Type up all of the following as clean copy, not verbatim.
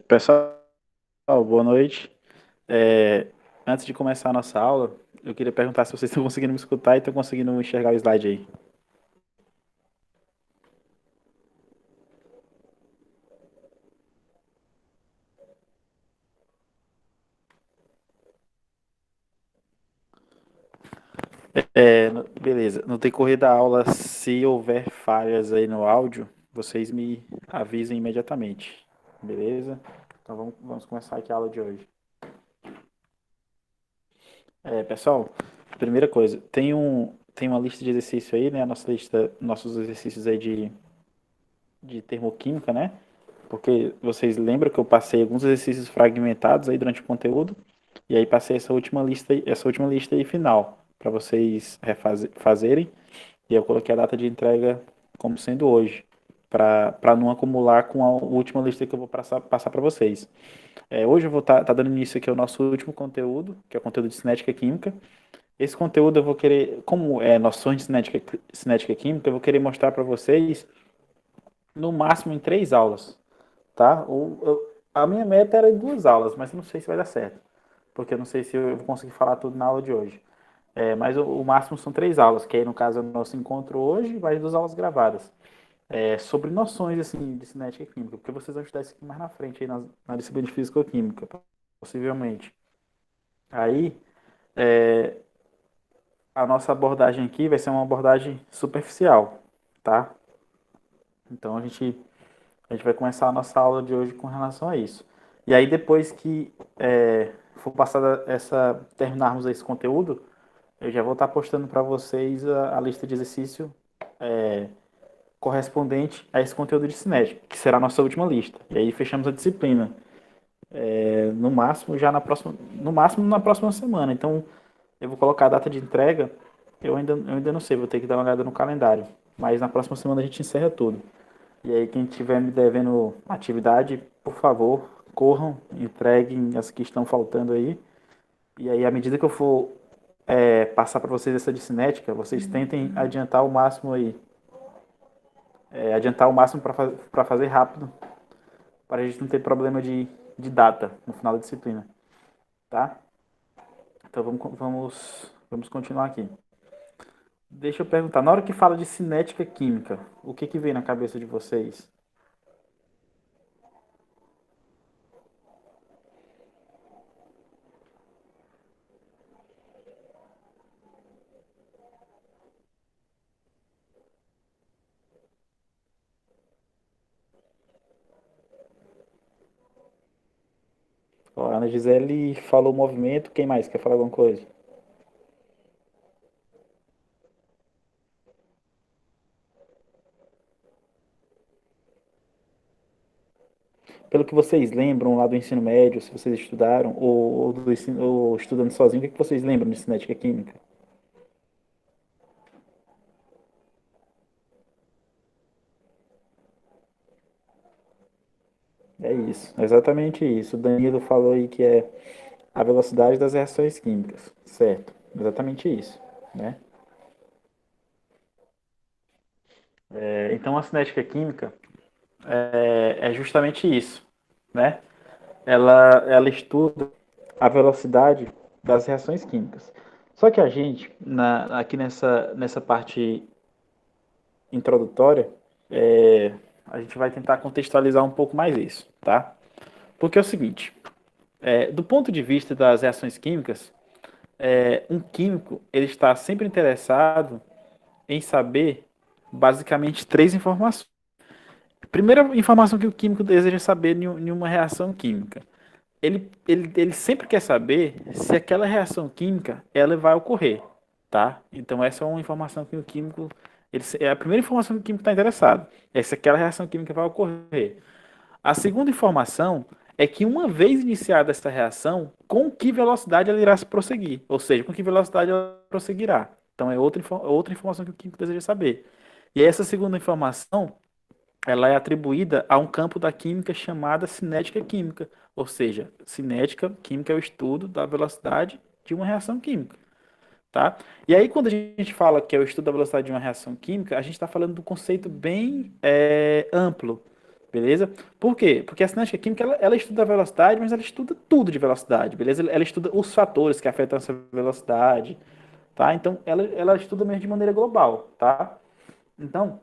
Pessoal, boa noite. É, Antes de começar a nossa aula, eu queria perguntar se vocês estão conseguindo me escutar e estão conseguindo enxergar o slide aí. Beleza. No decorrer da aula, se houver falhas aí no áudio, vocês me avisem imediatamente. Beleza? Então vamos começar aqui a aula de hoje. Pessoal, primeira coisa, tem uma lista de exercício aí, né? A nossa lista, nossos exercícios aí de termoquímica, né? Porque vocês lembram que eu passei alguns exercícios fragmentados aí durante o conteúdo, e aí passei essa última lista aí final, para vocês fazerem, e eu coloquei a data de entrega como sendo hoje, para não acumular com a última lista que eu vou passar para vocês. Hoje eu vou estar dando início aqui ao nosso último conteúdo, que é o conteúdo de cinética química. Esse conteúdo eu vou querer, como é noções de cinética química, eu vou querer mostrar para vocês no máximo em 3 aulas, tá? A minha meta era em 2 aulas, mas não sei se vai dar certo, porque eu não sei se eu vou conseguir falar tudo na aula de hoje. Mas o máximo são 3 aulas, que aí no caso é o nosso encontro hoje, mais 2 aulas gravadas. Sobre noções assim, de cinética química, porque vocês vão estudar isso aqui mais na frente, aí na disciplina de físico-química, possivelmente. Aí, é, a nossa abordagem aqui vai ser uma abordagem superficial, tá? Então a gente vai começar a nossa aula de hoje com relação a isso. E aí, depois que for passada terminarmos esse conteúdo, eu já vou estar postando para vocês a lista de exercício correspondente a esse conteúdo de cinética, que será a nossa última lista. E aí fechamos a disciplina. No máximo, no máximo na próxima semana. Então, eu vou colocar a data de entrega. Eu ainda não sei, vou ter que dar uma olhada no calendário. Mas na próxima semana a gente encerra tudo. E aí, quem estiver me devendo atividade, por favor, corram, entreguem as que estão faltando aí. E aí, à medida que eu for passar para vocês essa de cinética, vocês tentem adiantar o máximo aí. Adiantar o máximo para fazer rápido, para a gente não ter problema de data no final da disciplina, tá? Então vamos continuar aqui. Deixa eu perguntar, na hora que fala de cinética química, o que vem na cabeça de vocês? Ó, a Ana Gisele falou movimento, quem mais quer falar alguma coisa? Pelo que vocês lembram lá do ensino médio, se vocês estudaram, ou estudando sozinho, o que vocês lembram de cinética química? É isso, exatamente isso. O Danilo falou aí que é a velocidade das reações químicas, certo? Exatamente isso, né? Então a cinética química é justamente isso, né? Ela estuda a velocidade das reações químicas. Só que a gente, aqui nessa parte introdutória, a gente vai tentar contextualizar um pouco mais isso, tá? Porque é o seguinte, do ponto de vista das reações químicas, um químico ele está sempre interessado em saber basicamente 3 informações. Primeira informação que o químico deseja saber em uma reação química. Ele sempre quer saber se aquela reação química ela vai ocorrer, tá? Então essa é uma informação que o químico é a primeira informação que o químico está interessado, é se aquela reação química vai ocorrer. A segunda informação é que uma vez iniciada essa reação, com que velocidade ela irá se prosseguir, ou seja, com que velocidade ela prosseguirá. Então é outra informação que o químico deseja saber. E essa segunda informação ela é atribuída a um campo da química chamada cinética química, ou seja, cinética química é o estudo da velocidade de uma reação química, tá? E aí quando a gente fala que é o estudo da velocidade de uma reação química, a gente está falando do conceito bem amplo, beleza? Por quê? Porque a cinética química, ela estuda a velocidade, mas ela estuda tudo de velocidade, beleza? Ela estuda os fatores que afetam essa velocidade, tá? Então, ela estuda mesmo de maneira global, tá? Então,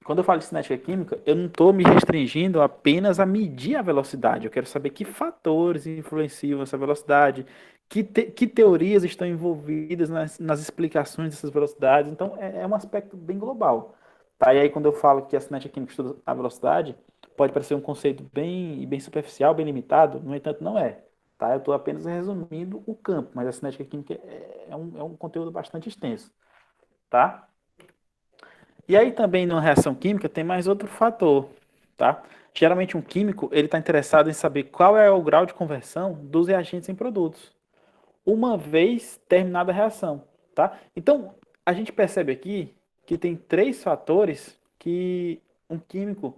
quando eu falo de cinética química, eu não estou me restringindo apenas a medir a velocidade. Eu quero saber que fatores influenciam essa velocidade, que teorias estão envolvidas nas explicações dessas velocidades. Então, é um aspecto bem global. Tá? E aí, quando eu falo que a cinética química estuda a velocidade, pode parecer um conceito bem superficial, bem limitado. No entanto, não é. Tá? Eu estou apenas resumindo o campo, mas a cinética química é um conteúdo bastante extenso. Tá? E aí também numa reação química tem mais outro fator, tá? Geralmente um químico ele está interessado em saber qual é o grau de conversão dos reagentes em produtos, uma vez terminada a reação, tá? Então a gente percebe aqui que tem três fatores que um químico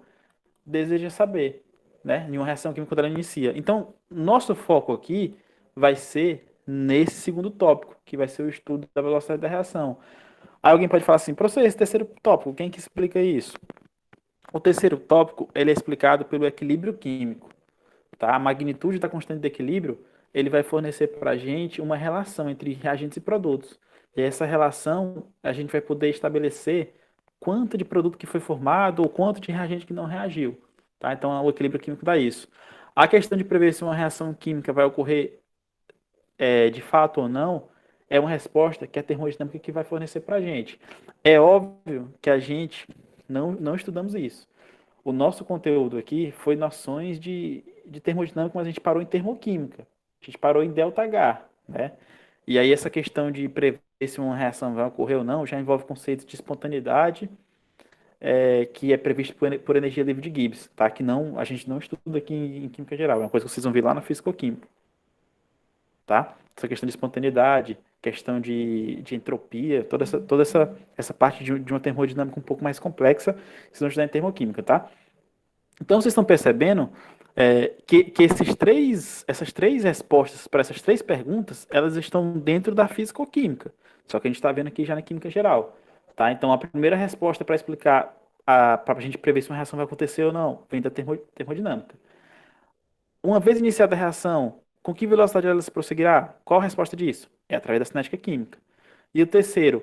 deseja saber, né? Em uma reação química quando ela inicia. Então nosso foco aqui vai ser nesse segundo tópico, que vai ser o estudo da velocidade da reação. Aí alguém pode falar assim, professor, esse terceiro tópico, quem que explica isso? O terceiro tópico, ele é explicado pelo equilíbrio químico, tá? A magnitude da constante de equilíbrio, ele vai fornecer para a gente uma relação entre reagentes e produtos. E essa relação, a gente vai poder estabelecer quanto de produto que foi formado ou quanto de reagente que não reagiu, tá? Então, o equilíbrio químico dá isso. A questão de prever se uma reação química vai ocorrer de fato ou não, é uma resposta que a termodinâmica que vai fornecer para a gente. É óbvio que a gente não estudamos isso. O nosso conteúdo aqui foi noções de termodinâmica, mas a gente parou em termoquímica. A gente parou em ΔH, né? E aí essa questão de prever se uma reação vai ocorrer ou não já envolve conceitos de espontaneidade, que é previsto por energia livre de Gibbs, tá? Que não, a gente não estuda aqui em química geral. É uma coisa que vocês vão ver lá na físico-química, tá? Essa questão de espontaneidade, questão de entropia, toda essa parte de uma termodinâmica um pouco mais complexa, vocês vão estudar em termoquímica, tá? Então vocês estão percebendo que essas três respostas para essas três perguntas, elas estão dentro da físico-química, só que a gente está vendo aqui já na química geral, tá? Então a primeira resposta para explicar, para a gente prever se uma reação vai acontecer ou não, vem da termodinâmica. Uma vez iniciada a reação, com que velocidade ela se prosseguirá? Qual a resposta disso? É através da cinética química. E o terceiro,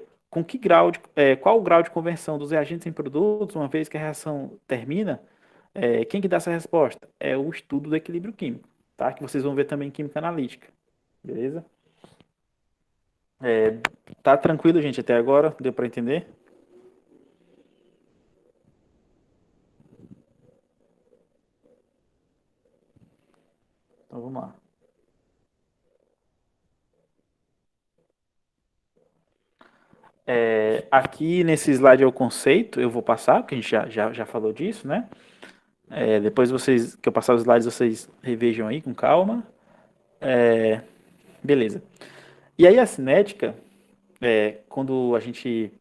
qual o grau de conversão dos reagentes em produtos, uma vez que a reação termina? Quem que dá essa resposta? É o estudo do equilíbrio químico, tá? Que vocês vão ver também em química analítica. Beleza? É, tá tranquilo, gente, até agora? Deu para entender? Então vamos lá. Aqui nesse slide é o conceito, eu vou passar, porque a gente já falou disso, né? Depois que eu passar os slides, vocês revejam aí com calma. Beleza. E aí a cinética, quando a gente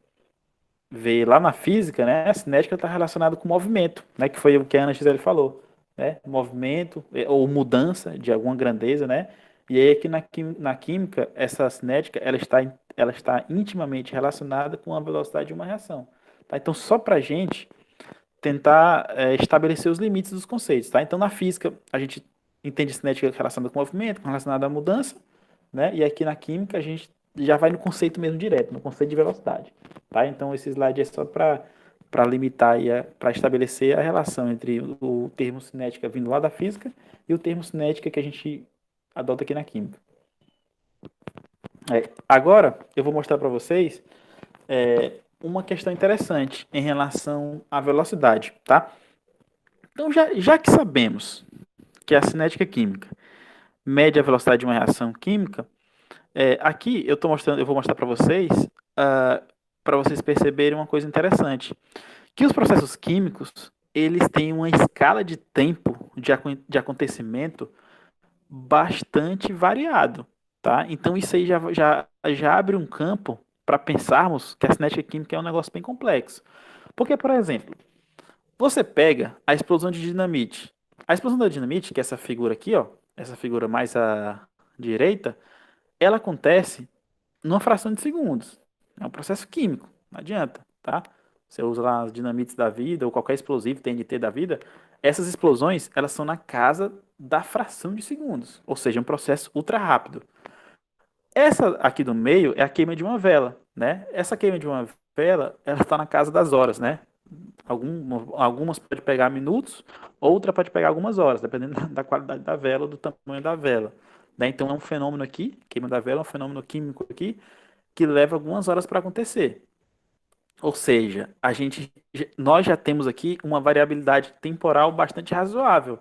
vê lá na física, né, a cinética está relacionada com movimento, né, que foi o que a Ana Gisele falou, né, movimento ou mudança de alguma grandeza, né, e aí aqui na química, essa cinética, ela está intimamente relacionada com a velocidade de uma reação, tá? Então, só para a gente tentar estabelecer os limites dos conceitos, tá? Então, na física, a gente entende cinética relacionada com movimento, relacionada à mudança, né? E aqui na química, a gente já vai no conceito mesmo direto, no conceito de velocidade, tá? Então, esse slide é só para limitar e para estabelecer a relação entre o termo cinética vindo lá da física e o termo cinética que a gente adota aqui na química. Agora, eu vou mostrar para vocês uma questão interessante em relação à velocidade, tá? Então, já que sabemos que a cinética química mede a velocidade de uma reação química, aqui eu vou mostrar para vocês, para vocês perceberem uma coisa interessante, que os processos químicos eles têm uma escala de tempo de acontecimento bastante variado, tá? Então isso aí já abre um campo para pensarmos que a cinética química é um negócio bem complexo. Porque, por exemplo, você pega a explosão de dinamite. A explosão da dinamite, que é essa figura aqui, ó, essa figura mais à direita, ela acontece numa fração de segundos. É um processo químico, não adianta, tá? você usa lá as dinamites da vida ou qualquer explosivo TNT da vida, essas explosões, elas são na casa da fração de segundos, ou seja, um processo ultra rápido. Essa aqui do meio é a queima de uma vela, né? Essa queima de uma vela, ela está na casa das horas, né? Algumas pode pegar minutos, outra pode pegar algumas horas, dependendo da qualidade da vela, do tamanho da vela. Né? Então é um fenômeno aqui, queima da vela é um fenômeno químico aqui, que leva algumas horas para acontecer. Ou seja, nós já temos aqui uma variabilidade temporal bastante razoável.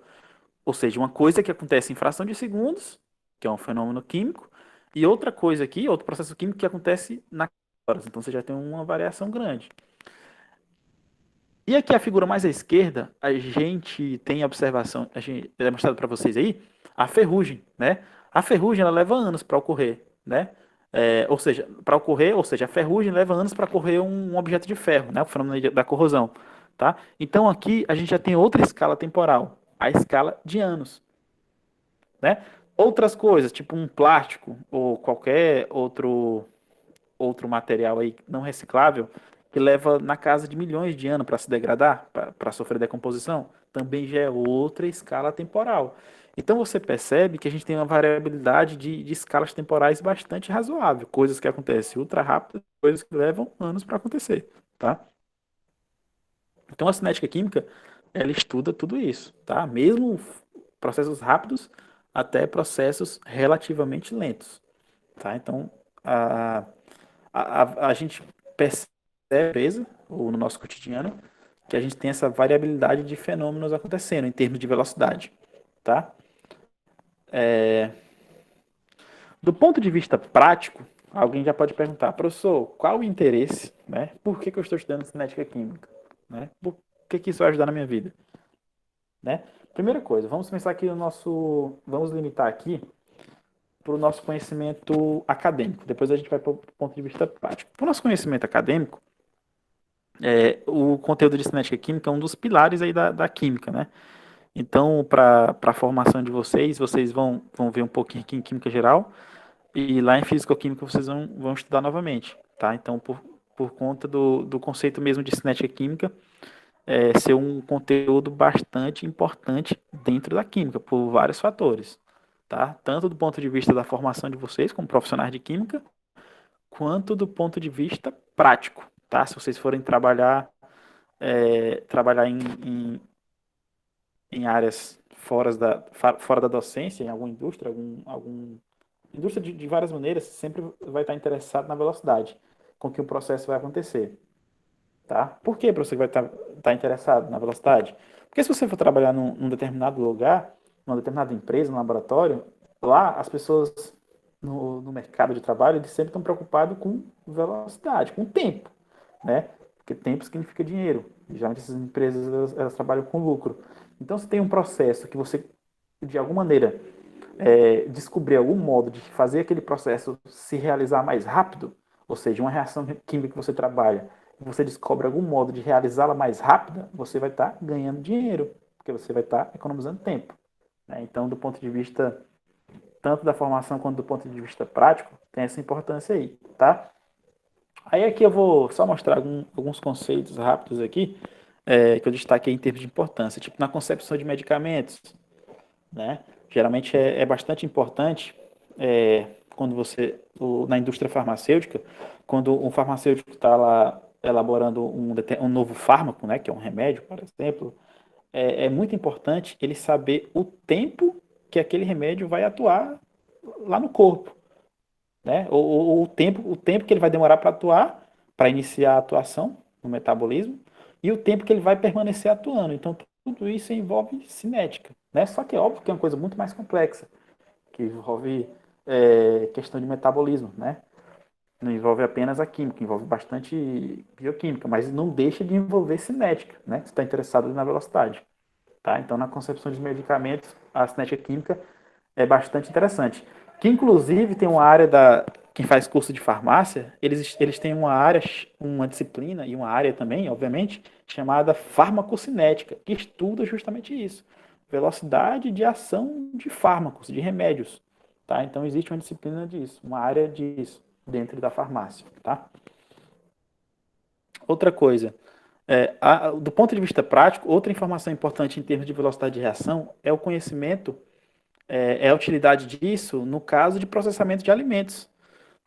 Ou seja, uma coisa que acontece em fração de segundos, que é um fenômeno químico, e outra coisa aqui, outro processo químico que acontece na horas. Então você já tem uma variação grande. E aqui a figura mais à esquerda, a gente tem a observação, a gente é mostrado para vocês aí, a ferrugem, né? A ferrugem ela leva anos para ocorrer, né? Ou seja, a ferrugem leva anos para ocorrer um objeto de ferro, né? O fenômeno da corrosão, tá? Então aqui a gente já tem outra escala temporal, a escala de anos, né? Outras coisas, tipo um plástico ou qualquer outro material aí não reciclável, que leva na casa de milhões de anos para se degradar, para sofrer decomposição, também já é outra escala temporal. Então você percebe que a gente tem uma variabilidade de escalas temporais bastante razoável, coisas que acontecem ultra rápido, coisas que levam anos para acontecer, tá? Então a cinética química, ela estuda tudo isso, tá? Mesmo processos rápidos até processos relativamente lentos, tá? Então a, a gente percebe, ou no nosso cotidiano, que a gente tem essa variabilidade de fenômenos acontecendo em termos de velocidade, tá? Do ponto de vista prático, alguém já pode perguntar, professor, qual o interesse, né? Por que eu estou estudando cinética química, né? Por que isso vai ajudar na minha vida, né? Primeira coisa, vamos pensar aqui vamos limitar aqui para o nosso conhecimento acadêmico. Depois a gente vai para o ponto de vista prático. Para o nosso conhecimento acadêmico, o conteúdo de cinética química é um dos pilares aí da química, né? Então, para a formação de vocês vão ver um pouquinho aqui em química geral e lá em físico-química vocês vão estudar novamente, tá? Então, por conta do conceito mesmo de cinética química, ser um conteúdo bastante importante dentro da química, por vários fatores, tá? Tanto do ponto de vista da formação de vocês como profissionais de química, quanto do ponto de vista prático, tá? Se vocês forem trabalhar em áreas fora da docência, em alguma indústria, indústria de várias maneiras, sempre vai estar interessado na velocidade com que o processo vai acontecer, tá? Por que você vai estar interessado na velocidade? Porque se você for trabalhar num determinado lugar, numa determinada empresa, num laboratório, lá as pessoas no mercado de trabalho, eles sempre estão preocupados com velocidade, com tempo, né? Porque tempo significa dinheiro. Geralmente essas empresas elas trabalham com lucro. Então, se tem um processo que você, de alguma maneira, descobrir algum modo de fazer aquele processo se realizar mais rápido, ou seja, uma reação química que você trabalha, e você descobre algum modo de realizá-la mais rápida, você vai estar ganhando dinheiro, porque você vai estar economizando tempo, né? Então, do ponto de vista tanto da formação quanto do ponto de vista prático, tem essa importância aí, tá? Aí aqui eu vou só mostrar alguns conceitos rápidos aqui, que eu destaquei em termos de importância, tipo na concepção de medicamentos, né? Geralmente é bastante importante quando na indústria farmacêutica, quando um farmacêutico está lá elaborando um novo fármaco, né, que é um remédio, por exemplo, é muito importante ele saber o tempo que aquele remédio vai atuar lá no corpo, né? Ou o tempo que ele vai demorar para atuar, para iniciar a atuação no metabolismo, e o tempo que ele vai permanecer atuando. Então, tudo isso envolve cinética, né? Só que é óbvio que é uma coisa muito mais complexa, que envolve questão de metabolismo, né? Não envolve apenas a química, envolve bastante bioquímica, mas não deixa de envolver cinética, né? Você está interessado na velocidade, tá? Então, na concepção de medicamentos, a cinética química é bastante interessante. Que inclusive tem uma área quem faz curso de farmácia, eles têm uma área, uma disciplina e uma área também, obviamente, chamada farmacocinética, que estuda justamente isso. Velocidade de ação de fármacos, de remédios. Tá? Então existe uma disciplina disso, uma área disso, dentro da farmácia. Tá? Outra coisa. Do ponto de vista prático, outra informação importante em termos de velocidade de reação é o conhecimento, é a utilidade disso no caso de processamento de alimentos,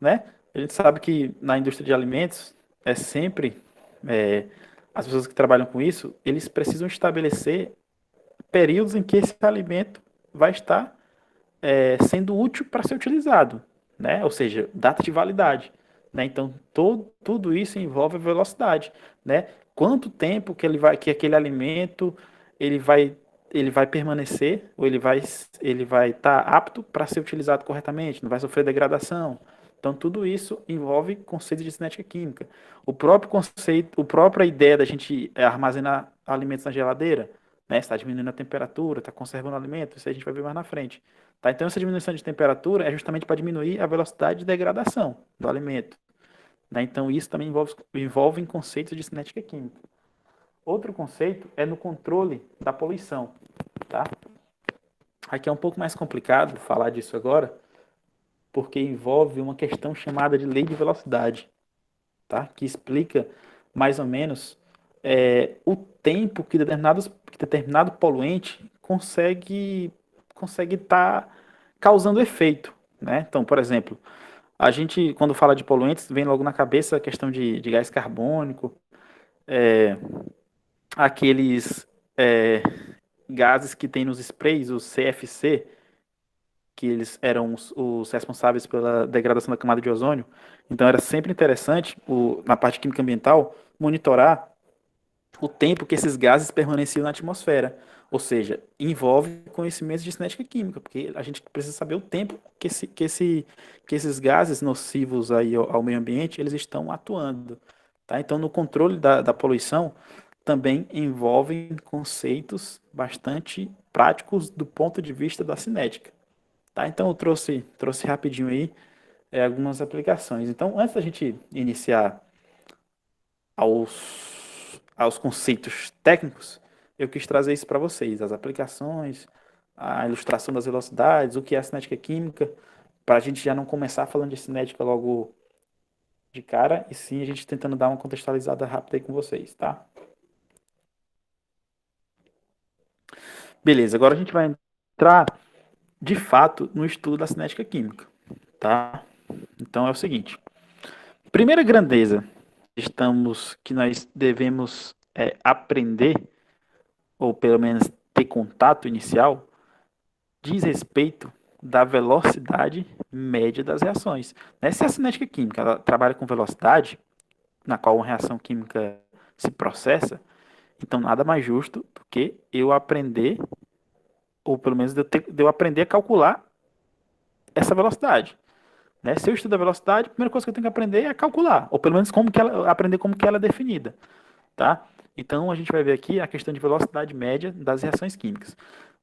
né? A gente sabe que na indústria de alimentos é sempre é, as pessoas que trabalham com isso, eles precisam estabelecer períodos em que esse alimento vai estar sendo útil para ser utilizado, né? Ou seja, data de validade, né? Então tudo isso envolve velocidade, né? Quanto tempo que aquele alimento ele vai ele vai permanecer ou ele vai estar apto para ser utilizado corretamente, não vai sofrer degradação. Então tudo isso envolve conceito de cinética química. O próprio conceito, a própria ideia da gente armazenar alimentos na geladeira, né? Está diminuindo a temperatura, está conservando o alimento, isso a gente vai ver mais na frente. Tá? Então, essa diminuição de temperatura é justamente para diminuir a velocidade de degradação do alimento. Né? Então, isso também envolve conceitos de cinética química. Outro conceito é no controle da poluição. Tá? Aqui é um pouco mais complicado falar disso agora, porque envolve uma questão chamada de lei de velocidade, tá? Que explica mais ou menos o tempo que determinado poluente consegue estar causando efeito, né? Então, por exemplo, a gente, quando fala de poluentes, vem logo na cabeça a questão de gás carbônico, aqueles gases que tem nos sprays, os CFC, que eles eram os responsáveis pela degradação da camada de ozônio. Então, era sempre interessante, na parte de química ambiental, monitorar o tempo que esses gases permaneciam na atmosfera. Ou seja, envolve conhecimentos de cinética química, porque a gente precisa saber o tempo que esses gases nocivos aí ao meio ambiente eles estão atuando. Tá? Então, no controle da poluição, também envolvem conceitos bastante práticos do ponto de vista da cinética. Tá? Então, eu trouxe rapidinho aí algumas aplicações. Então, antes da gente iniciar aos conceitos técnicos, eu quis trazer isso para vocês, as aplicações, a ilustração das velocidades, o que é a cinética química, para a gente já não começar falando de cinética logo de cara, e sim a gente tentando dar uma contextualizada rápida aí com vocês, tá? Beleza, agora a gente vai entrar de fato no estudo da cinética química, tá? Então é o seguinte, primeira grandeza que nós devemos aprender ou pelo menos ter contato inicial, diz respeito da velocidade média das reações. Né? Se a cinética química ela trabalha com velocidade, na qual uma reação química se processa, então nada mais justo do que eu aprender, ou pelo menos de eu aprender a calcular essa velocidade. Né? Se eu estudo a velocidade, a primeira coisa que eu tenho que aprender é calcular, ou pelo menos aprender como que ela é definida. Tá? Então a gente vai ver aqui a questão de velocidade média das reações químicas.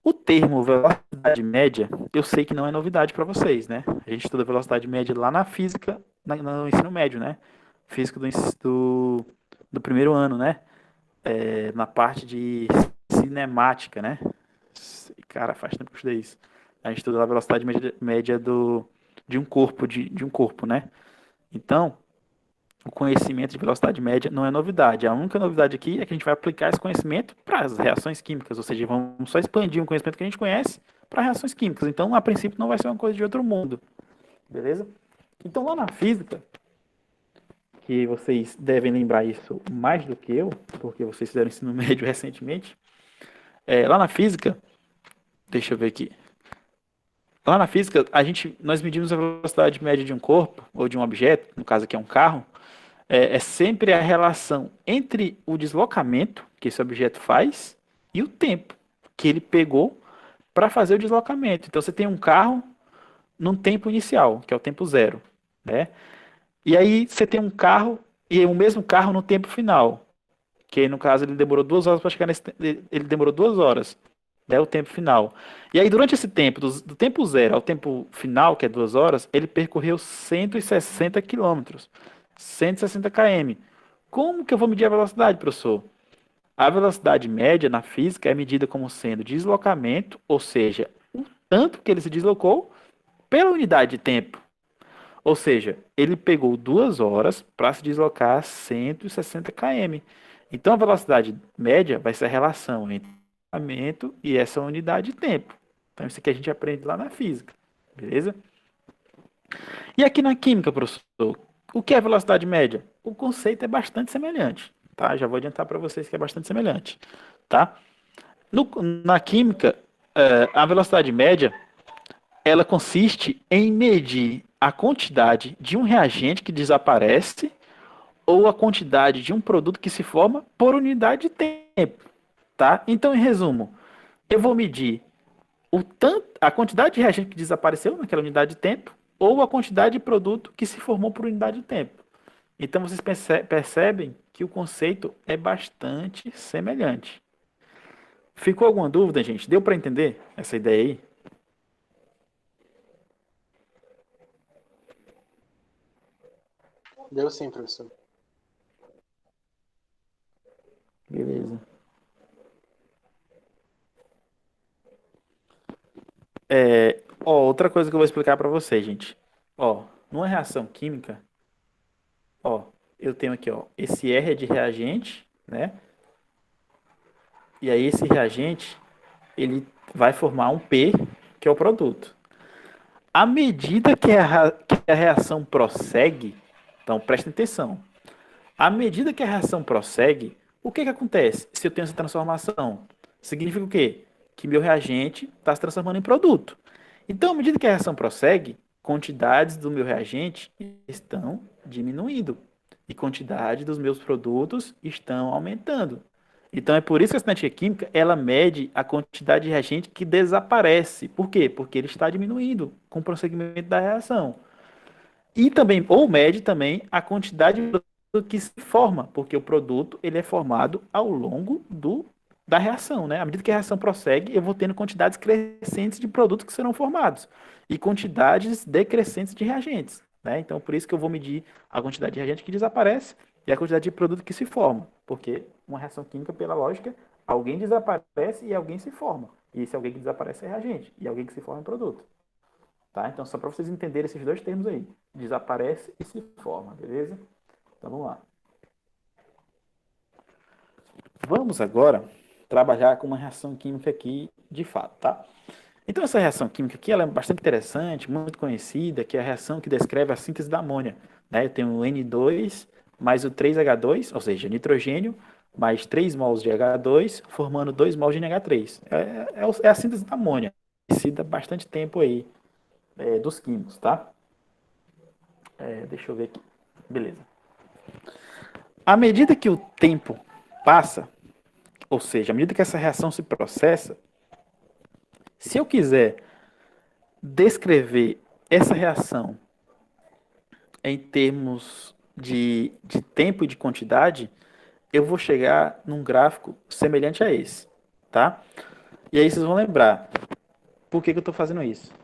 O termo velocidade média, eu sei que não é novidade para vocês, né? A gente estuda velocidade média lá na física, no ensino médio, né? Física do primeiro ano, né? Na parte de cinemática, né? Cara, faz tempo que eu estudei isso. A gente estuda a velocidade média de um corpo, de um corpo, né? Então, o conhecimento de velocidade média não é novidade. A única novidade aqui é que a gente vai aplicar esse conhecimento para as reações químicas, ou seja, vamos só expandir um conhecimento que a gente conhece para reações químicas. Então, a princípio, não vai ser uma coisa de outro mundo. Beleza? Então, lá na física, que vocês devem lembrar isso mais do que eu, porque vocês fizeram ensino médio recentemente, lá na física, deixa eu ver aqui. Lá na física, nós medimos a velocidade média de um corpo, ou de um objeto, no caso aqui é um carro, é sempre a relação entre o deslocamento que esse objeto faz e o tempo que ele pegou para fazer o deslocamento. Então você tem um carro num tempo inicial, que é o tempo zero, né? E aí você tem um carro e o mesmo carro no tempo final, que no caso ele demorou 2 horas para chegar ele demorou 2 horas, né, o tempo final. E aí durante esse tempo, do tempo zero ao tempo final, que é 2 horas, ele percorreu 160 quilômetros. 160 km. Como que eu vou medir a velocidade, professor? A velocidade média na física é medida como sendo deslocamento, ou seja, o tanto que ele se deslocou pela unidade de tempo. Ou seja, ele pegou 2 horas para se deslocar 160 km. Então, a velocidade média vai ser a relação entre o deslocamento e essa unidade de tempo. Então, isso aqui a gente aprende lá na física, beleza? E aqui na química, professor, o que é velocidade média? O conceito é bastante semelhante, tá? Já vou adiantar para vocês que é bastante semelhante, tá? Na química, a velocidade média, ela consiste em medir a quantidade de um reagente que desaparece ou a quantidade de um produto que se forma por unidade de tempo, tá? Então, em resumo, eu vou medir a quantidade de reagente que desapareceu naquela unidade de tempo ou a quantidade de produto que se formou por unidade de tempo. Então, vocês percebem que o conceito é bastante semelhante. Ficou alguma dúvida, gente? Deu para entender essa ideia aí? Deu sim, professor. Beleza. Outra coisa que eu vou explicar para vocês, gente. Numa reação química, ó, eu tenho aqui, esse R é de reagente, né? E aí esse reagente, ele vai formar um P, que é o produto. À medida que a reação prossegue, então presta atenção. À medida que a reação prossegue, o que acontece se eu tenho essa transformação? Significa o quê? Que meu reagente está se transformando em produto. Então, à medida que a reação prossegue, quantidades do meu reagente estão diminuindo e quantidade dos meus produtos estão aumentando. Então é por isso que a cinética química ela mede a quantidade de reagente que desaparece. Por quê? Porque ele está diminuindo com o prosseguimento da reação. E também, ou mede também a quantidade de produto que se forma, porque o produto ele é formado ao longo da reação, né? À medida que a reação prossegue, eu vou tendo quantidades crescentes de produtos que serão formados e quantidades decrescentes de reagentes, né? Então, por isso que eu vou medir a quantidade de reagente que desaparece e a quantidade de produto que se forma, porque uma reação química, pela lógica, alguém desaparece e alguém se forma. E esse alguém que desaparece é reagente e alguém que se forma é produto. Tá? Então, só para vocês entenderem esses dois termos aí. Desaparece e se forma, beleza? Então, vamos lá. Vamos agora trabalhar com uma reação química aqui de fato, tá? Então, essa reação química aqui ela é bastante interessante, muito conhecida, que é a reação que descreve a síntese da amônia. Né? Eu tenho o N2 mais o 3H2, ou seja, nitrogênio, mais 3 mols de H2, formando 2 mols de NH3. É a síntese da amônia, conhecida há bastante tempo aí dos químicos, tá? Deixa eu ver aqui. Beleza. À medida que o tempo passa, ou seja, à medida que essa reação se processa, se eu quiser descrever essa reação em termos de tempo e de quantidade, eu vou chegar num gráfico semelhante a esse, tá? E aí vocês vão lembrar por que eu estou fazendo isso.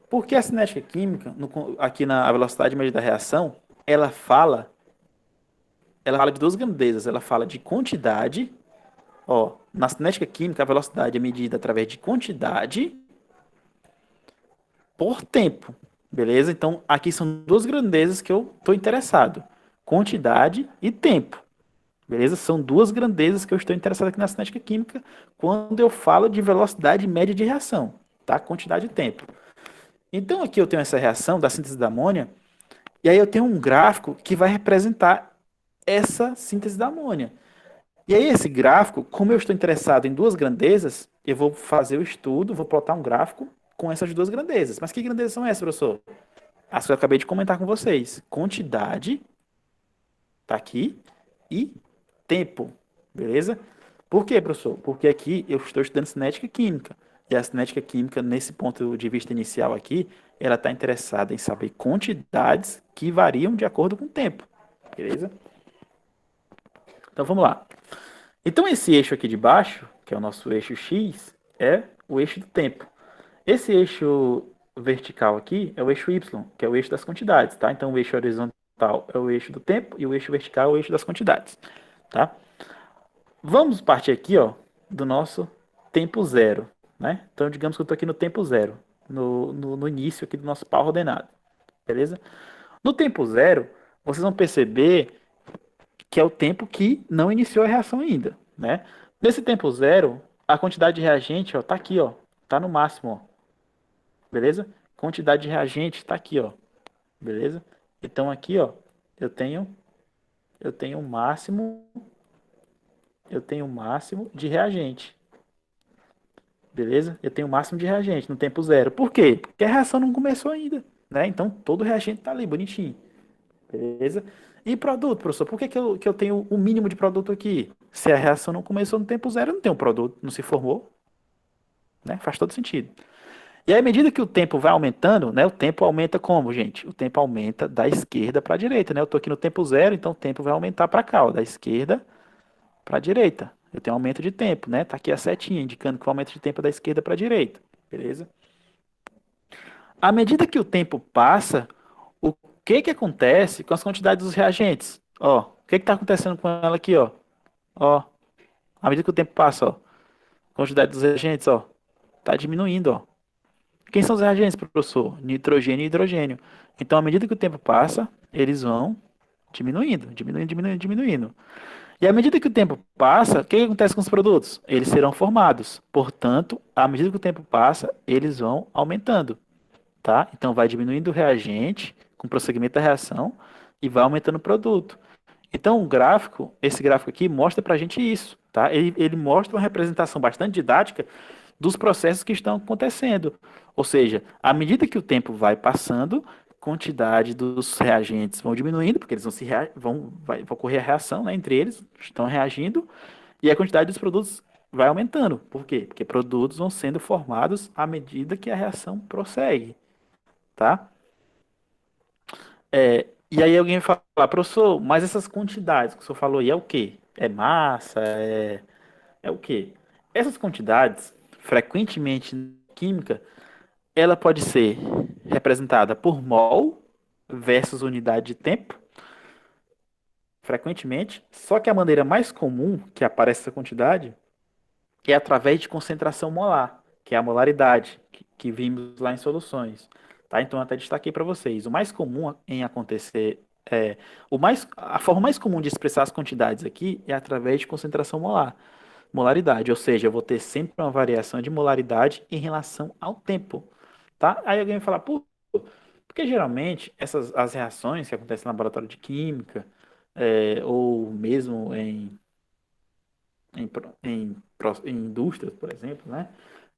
Porque a cinética química, aqui na velocidade média da reação, ela fala de duas grandezas. Ela fala de quantidade. Na cinética química, a velocidade é medida através de quantidade por tempo. Beleza? Então, aqui são duas grandezas que eu estou interessado: quantidade e tempo. Beleza? São duas grandezas que eu estou interessado aqui na cinética química quando eu falo de velocidade média de reação, tá? Quantidade e tempo. Então, aqui eu tenho essa reação da síntese da amônia, e aí eu tenho um gráfico que vai representar essa síntese da amônia. E aí, esse gráfico, como eu estou interessado em duas grandezas, eu vou fazer o estudo, vou plotar um gráfico com essas duas grandezas. Mas que grandezas são essas, professor? As que eu acabei de comentar com vocês. Quantidade, tá aqui, e tempo, beleza? Por quê, professor? Porque aqui eu estou estudando cinética química. E a cinética química, nesse ponto de vista inicial aqui, ela está interessada em saber quantidades que variam de acordo com o tempo, beleza? Então vamos lá. Então esse eixo aqui de baixo, que é o nosso eixo X, é o eixo do tempo. Esse eixo vertical aqui é o eixo Y, que é o eixo das quantidades, tá? Então o eixo horizontal é o eixo do tempo e o eixo vertical é o eixo das quantidades, tá? Vamos partir aqui, do nosso tempo zero, né? Então digamos que eu estou aqui no tempo zero, no início aqui do nosso par ordenado, beleza? No tempo zero, vocês vão perceber que é o tempo que não iniciou a reação ainda, né? Nesse tempo zero, a quantidade de reagente, ó, tá aqui, ó, tá no máximo, ó, beleza? Quantidade de reagente tá aqui, ó, beleza? Então aqui, ó, eu tenho eu tenho o máximo, eu tenho o máximo de reagente, beleza? Eu tenho o máximo de reagente no tempo zero. Por quê? Porque a reação não começou ainda, né? Então todo reagente tá ali bonitinho, beleza? E produto, professor, por que que eu tenho o mínimo de produto aqui? Se a reação não começou no tempo zero, não tem um produto, não se formou, né? Faz todo sentido. E aí, à medida que o tempo vai aumentando, né? O tempo aumenta como, gente? O tempo aumenta da esquerda para a direita, né? Eu estou aqui no tempo zero, então o tempo vai aumentar para cá, ó, da esquerda para a direita. Eu tenho um aumento de tempo, né? Tá aqui a setinha indicando que o aumento de tempo é da esquerda para a direita, beleza? À medida que o tempo passa, o que acontece com as quantidades dos reagentes? Ó, o que está acontecendo com ela aqui, ó? Ó, à medida que o tempo passa, ó, a quantidade dos reagentes, ó, tá diminuindo, ó. Quem são os reagentes, professor? Nitrogênio e hidrogênio. Então, à medida que o tempo passa, eles vão diminuindo, diminuindo, diminuindo, diminuindo. E à medida que o tempo passa, o que acontece com os produtos? Eles serão formados. Portanto, à medida que o tempo passa, eles vão aumentando, tá? Então, vai diminuindo o reagente com o prosseguimento da reação e vai aumentando o produto. Então, o gráfico, esse gráfico aqui, mostra para a gente isso, tá? Ele mostra uma representação bastante didática dos processos que estão acontecendo. Ou seja, à medida que o tempo vai passando, a quantidade dos reagentes vão diminuindo, porque eles vão vai ocorrer a reação, né, entre eles, estão reagindo, e a quantidade dos produtos vai aumentando. Por quê? Porque produtos vão sendo formados à medida que a reação prossegue, tá? E aí alguém vai falar, professor, mas essas quantidades que o senhor falou aí é o quê? É massa? É o quê? Essas quantidades, frequentemente na química, ela pode ser representada por mol versus unidade de tempo, frequentemente, só que a maneira mais comum que aparece essa quantidade é através de concentração molar, que é a molaridade, que vimos lá em soluções. Tá? Então, eu até destaquei para vocês. O mais comum em acontecer a forma mais comum de expressar as quantidades aqui é através de concentração molar, molaridade, ou seja, eu vou ter sempre uma variação de molaridade em relação ao tempo, tá? Aí alguém vai falar, pô, porque geralmente as reações que acontecem no laboratório de química, ou mesmo em indústrias, por exemplo, né?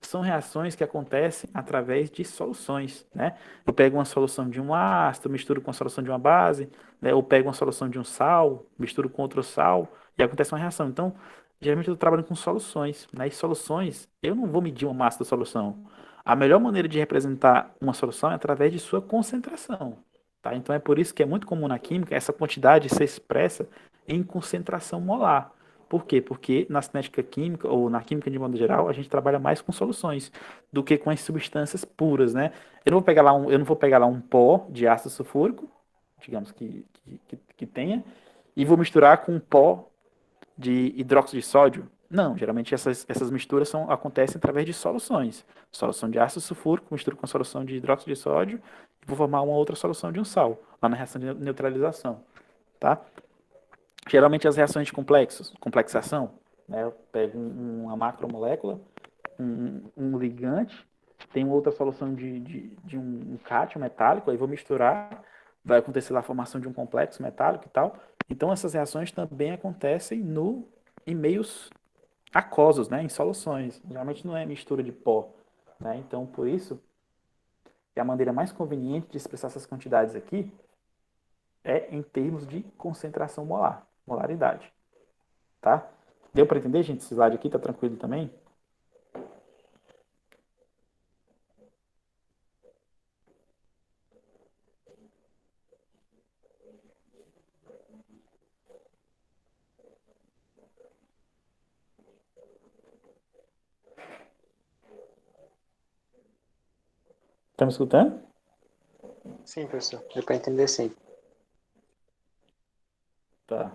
São reações que acontecem através de soluções, né? Eu pego uma solução de um ácido, misturo com a solução de uma base, né? Eu pego uma solução de um sal, misturo com outro sal e acontece uma reação. Então, geralmente eu trabalho com soluções, né? E soluções, eu não vou medir uma massa da solução. A melhor maneira de representar uma solução é através de sua concentração, tá? Então é por isso que é muito comum na química essa quantidade ser expressa em concentração molar. Por quê? Porque na cinética química, ou na química de modo geral, a gente trabalha mais com soluções do que com as substâncias puras, né? Eu não vou pegar lá um pó de ácido sulfúrico, digamos que tenha, e vou misturar com um pó de hidróxido de sódio. Não, geralmente essas misturas acontecem através de soluções. Solução de ácido sulfúrico, misturo com solução de hidróxido de sódio, e vou formar uma outra solução de um sal, lá na reação de neutralização, tá? Geralmente as reações de complexação, né? Eu pego uma macromolécula, um ligante, tem outra solução de um cátion metálico, aí vou misturar, vai acontecer lá a formação de um complexo metálico e tal. Então essas reações também acontecem em meios aquosos, né? Em soluções. Geralmente não é mistura de pó, né? Então por isso que a maneira mais conveniente de expressar essas quantidades aqui é em termos de concentração molar, molaridade. Tá? Deu para entender, gente? Esse slide aqui tá tranquilo também? Tá me escutando? Sim, professor. Deu para entender sim. Tá.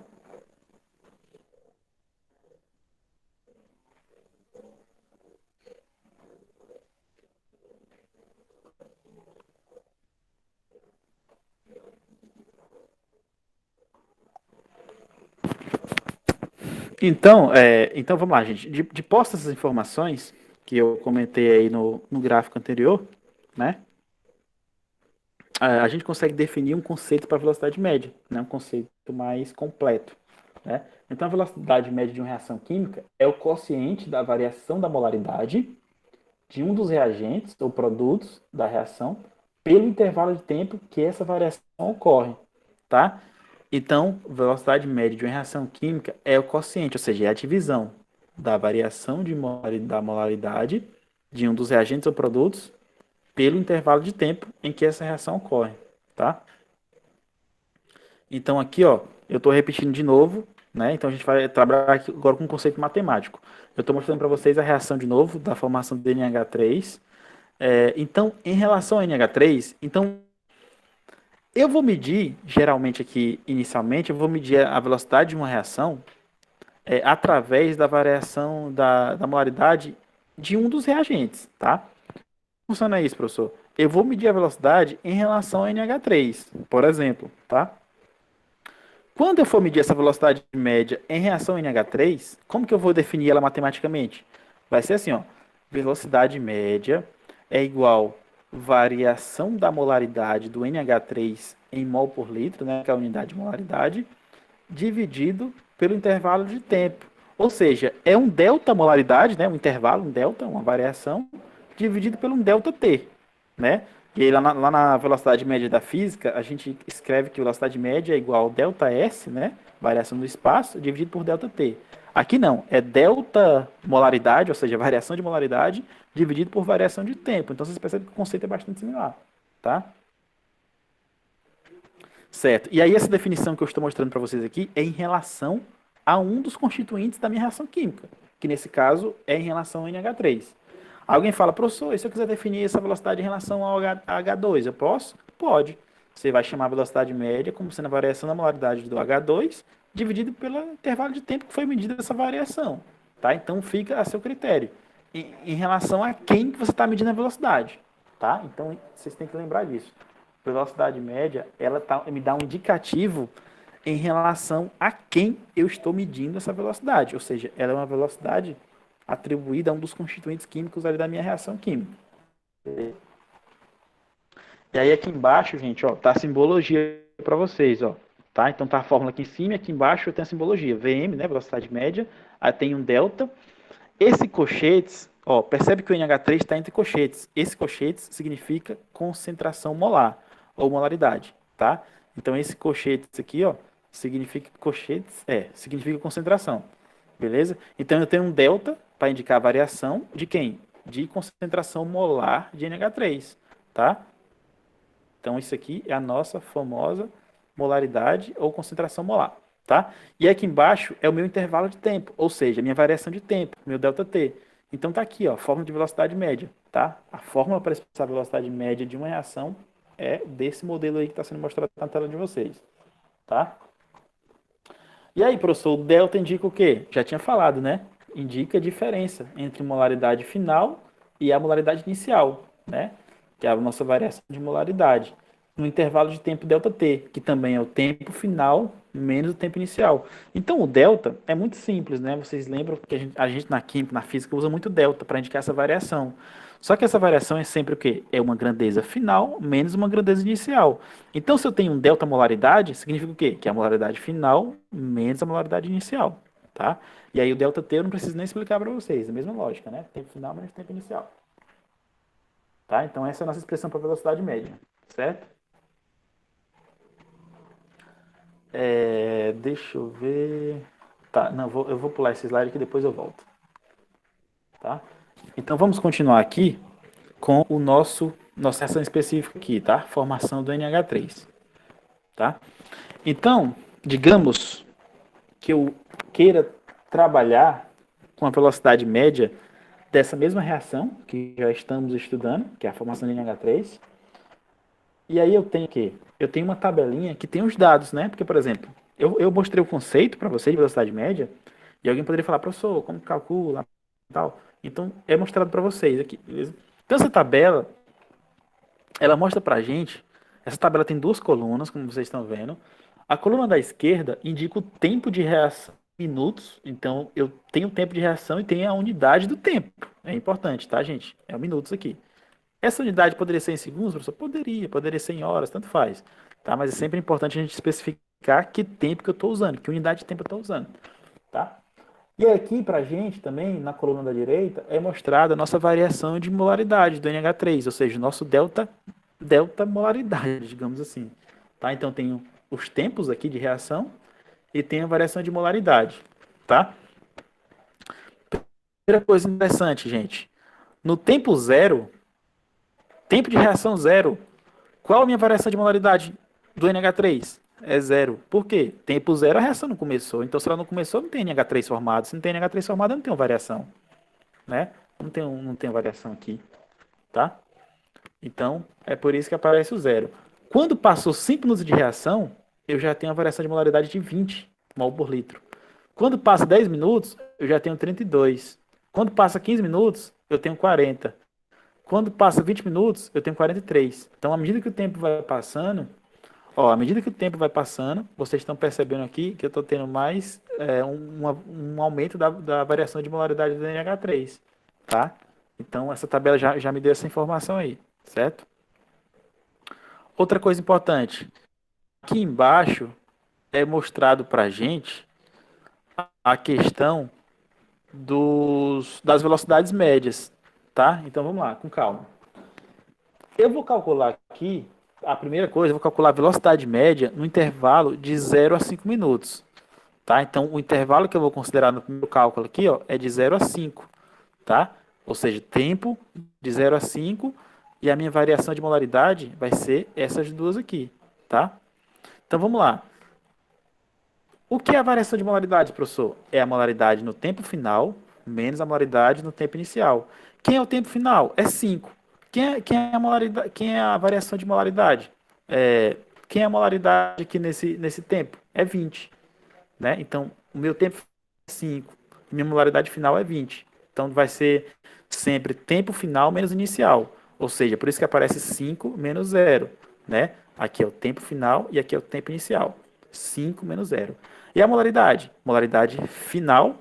Então vamos lá, gente. De postas essas informações que eu comentei aí no gráfico anterior, né? A gente consegue definir um conceito para velocidade média, né? Um conceito mais completo, né? Então, a velocidade média de uma reação química é o quociente da variação da molaridade de um dos reagentes ou produtos da reação pelo intervalo de tempo que essa variação ocorre, tá? Então, velocidade média de uma reação química é o quociente, ou seja, é a divisão da variação da molaridade de um dos reagentes ou produtos pelo intervalo de tempo em que essa reação ocorre, tá? Então aqui, ó, eu estou repetindo de novo, né? Então a gente vai trabalhar aqui agora com um conceito matemático. Eu estou mostrando para vocês a reação de novo da formação do NH3. Então, em relação ao NH3, então eu vou medir, geralmente aqui, inicialmente, eu vou medir a velocidade de uma reação através da variação da molaridade de um dos reagentes, tá? Como funciona isso, professor? Eu vou medir a velocidade em relação ao NH3, por exemplo, tá? Quando eu for medir essa velocidade média em reação ao NH3, como que eu vou definir ela matematicamente? Vai ser assim, ó, velocidade média é igual variação da molaridade do NH3 em mol por litro, né, que é a unidade de molaridade, dividido pelo intervalo de tempo. Ou seja, é um delta molaridade, né, um intervalo, um delta, uma variação, dividido pelo um delta T, né? E aí lá na velocidade média da física, a gente escreve que velocidade média é igual a delta S, né, variação do espaço, dividido por delta T. Aqui não, é delta molaridade, ou seja, variação de molaridade, dividido por variação de tempo. Então vocês percebem que o conceito é bastante similar, tá? Certo. E aí essa definição que eu estou mostrando para vocês aqui é em relação a um dos constituintes da minha reação química, que nesse caso é em relação ao NH3. Alguém fala, professor, e se eu quiser definir essa velocidade em relação ao H2, eu posso? Pode. Você vai chamar a velocidade média como sendo a variação da molaridade do H2 dividido pelo intervalo de tempo que foi medida essa variação. Tá? Então fica a seu critério. Em relação a quem que você está medindo a velocidade. Tá? Então vocês têm que lembrar disso. Velocidade média, ela me dá um indicativo em relação a quem eu estou medindo essa velocidade. Ou seja, ela é uma velocidade atribuída a um dos constituintes químicos ali da minha reação química. E aí aqui embaixo, gente, ó, tá a simbologia para vocês, ó. Tá? Então tá a fórmula aqui em cima e aqui embaixo eu tenho a simbologia. VM, né, velocidade média, aí tem um delta. Esse cochetes, ó, percebe que o NH3 está entre cochetes. Esse cochetes significa concentração molar ou molaridade, tá? Então esse cochetes aqui, ó, significa significa concentração. Beleza? Então eu tenho um delta para indicar a variação de quem? De concentração molar de NH3, tá? Então isso aqui é a nossa famosa molaridade ou concentração molar, tá? E aqui embaixo é o meu intervalo de tempo, ou seja, a minha variação de tempo, meu delta T. Então tá aqui, ó, fórmula de velocidade média, tá? A fórmula para expressar a velocidade média de uma reação é desse modelo aí que está sendo mostrado na tela de vocês, tá? E aí, professor, o delta indica o quê? Já tinha falado, né? Indica a diferença entre molaridade final e a molaridade inicial, né? Que é a nossa variação de molaridade. No intervalo de tempo delta T, que também é o tempo final menos o tempo inicial. Então, o delta é muito simples, né? Vocês lembram que a gente na química, na física, usa muito delta para indicar essa variação. Só que essa variação é sempre o quê? É uma grandeza final menos uma grandeza inicial. Então, se eu tenho um delta molaridade, significa o quê? Que é a molaridade final menos a molaridade inicial, tá? E aí o delta T eu não preciso nem explicar para vocês, a mesma lógica, né? Tempo final menos tempo inicial. Tá? Então, essa é a nossa expressão para velocidade média, certo? Deixa eu ver... Tá, não, eu vou pular esse slide que depois eu volto. Tá? Então, vamos continuar aqui com o nossa reação específica aqui, tá? Formação do NH3, tá? Então, digamos que eu queira trabalhar com a velocidade média dessa mesma reação que já estamos estudando, que é a formação do NH3. E aí eu tenho o quê? Eu tenho uma tabelinha que tem os dados, né? Porque, por exemplo, eu mostrei o conceito para vocês de velocidade média e alguém poderia falar, professor, como calcula e tal. Então, é mostrado para vocês aqui, beleza? Então, essa tabela, ela mostra pra gente, essa tabela tem duas colunas, como vocês estão vendo. A coluna da esquerda indica o tempo de reação minutos, então eu tenho o tempo de reação e tenho a unidade do tempo. É importante, tá, gente? É minutos aqui. Essa unidade poderia ser em segundos, professor? Poderia ser em horas, tanto faz. Tá? Mas é sempre importante a gente especificar que tempo que eu estou usando, que unidade de tempo eu estou usando. Tá? E aqui para a gente também, na coluna da direita, é mostrada a nossa variação de molaridade do NH3, ou seja, o nosso delta molaridade, digamos assim. Tá? Então tenho os tempos aqui de reação e tem a variação de molaridade. Tá? Primeira coisa interessante, gente. No tempo zero, tempo de reação zero, qual a minha variação de molaridade do NH3? É zero. Por quê? Tempo zero, a reação não começou. Então, se ela não começou, não tem NH3 formado. Se não tem NH3 formado, eu não tenho variação. Né? Não tem variação aqui. Tá? Então, é por isso que aparece o zero. Quando passou 5 minutos de reação, eu já tenho a variação de molaridade de 20 mol por litro. Quando passa 10 minutos, eu já tenho 32. Quando passa 15 minutos, eu tenho 40. Quando passa 20 minutos, eu tenho 43. Então, à medida que o tempo vai passando, à medida que o tempo vai passando, vocês estão percebendo aqui que eu estou tendo mais um aumento da variação de molaridade do NH3, tá? Então, essa tabela já me deu essa informação aí, certo? Outra coisa importante, aqui embaixo é mostrado para a gente a questão das velocidades médias, tá? Então, vamos lá, com calma. Eu vou calcular aqui, a primeira coisa, eu vou calcular a velocidade média no intervalo de 0 a 5 minutos. Tá? Então, o intervalo que eu vou considerar no meu cálculo aqui é de 0 a 5. Tá? Ou seja, tempo de 0 a 5 e a minha variação de molaridade vai ser essas duas aqui. Tá? Então, vamos lá. O que é a variação de molaridade, professor? É a molaridade no tempo final menos a molaridade no tempo inicial. Quem é o tempo final? É 5. Quem é a variação de molaridade? Quem é a molaridade aqui nesse tempo? É 20. Né? Então, o meu tempo é 5. Minha molaridade final é 20. Então, vai ser sempre tempo final menos inicial. Ou seja, por isso que aparece 5 menos 0. Né? Aqui é o tempo final e aqui é o tempo inicial. 5 menos 0. E a molaridade? Molaridade final.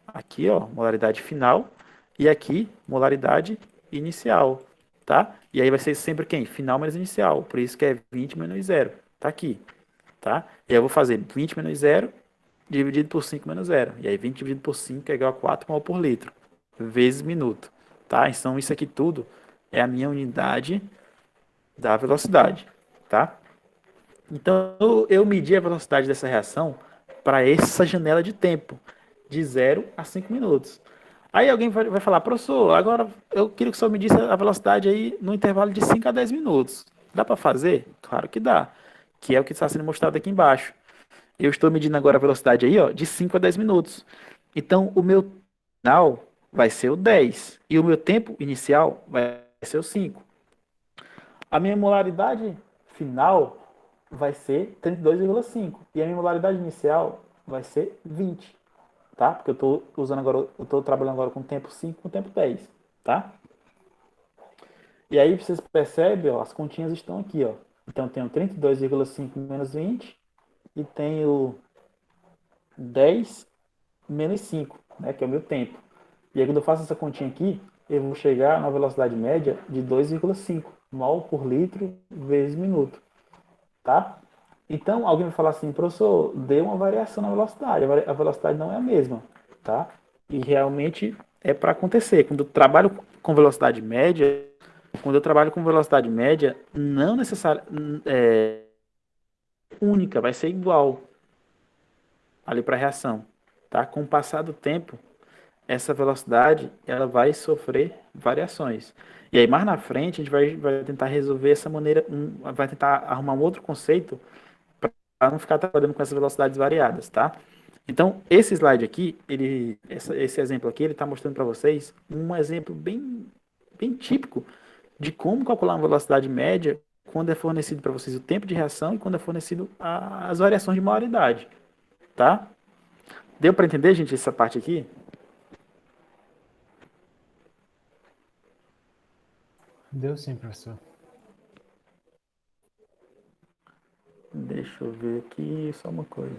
Aqui, molaridade final. E aqui, molaridade inicial. Tá? E aí vai ser sempre quem? Final menos inicial. Por isso que é 20 menos 0. Tá aqui. Tá? E aí eu vou fazer 20 menos 0 dividido por 5 menos 0. E aí 20 dividido por 5 é igual a 4 mol por litro, vezes minuto. Tá? Então isso aqui tudo é a minha unidade da velocidade. Tá? Então eu medi a velocidade dessa reação para essa janela de tempo, de 0 a 5 minutos. Aí alguém vai falar, professor, agora eu queria que o senhor medisse a velocidade aí no intervalo de 5 a 10 minutos. Dá para fazer? Claro que dá. Que é o que está sendo mostrado aqui embaixo. Eu estou medindo agora a velocidade aí, de 5 a 10 minutos. Então, o meu final vai ser o 10 e o meu tempo inicial vai ser o 5. A minha molaridade final vai ser 32,5 e a minha molaridade inicial vai ser 20, tá? Porque eu estou trabalhando agora com o tempo 5 com o tempo 10, tá? E aí vocês percebem, as continhas estão aqui, ó. Então, eu tenho 32,5 menos 20 e tenho 10 menos 5, né, que é o meu tempo. E aí quando eu faço essa continha aqui, eu vou chegar na velocidade média de 2,5 mol por litro vezes minuto, tá? Então, alguém vai falar assim, professor, deu uma variação na velocidade, a velocidade não é a mesma, tá? E realmente é para acontecer. Quando eu trabalho com velocidade média, não necessariamente única, vai ser igual ali para a reação, tá? Com o passar do tempo, essa velocidade ela vai sofrer variações. E aí mais na frente a gente vai tentar resolver essa maneira, vai tentar arrumar um outro conceito para não ficar trabalhando com essas velocidades variadas, tá? Então esse slide aqui, esse exemplo aqui, ele está mostrando para vocês um exemplo bem típico de como calcular uma velocidade média quando é fornecido para vocês o tempo de reação e quando é fornecido as variações de molaridade, tá? Deu para entender, gente, essa parte aqui? Deu sim, professor. Deixa eu ver aqui só uma coisa.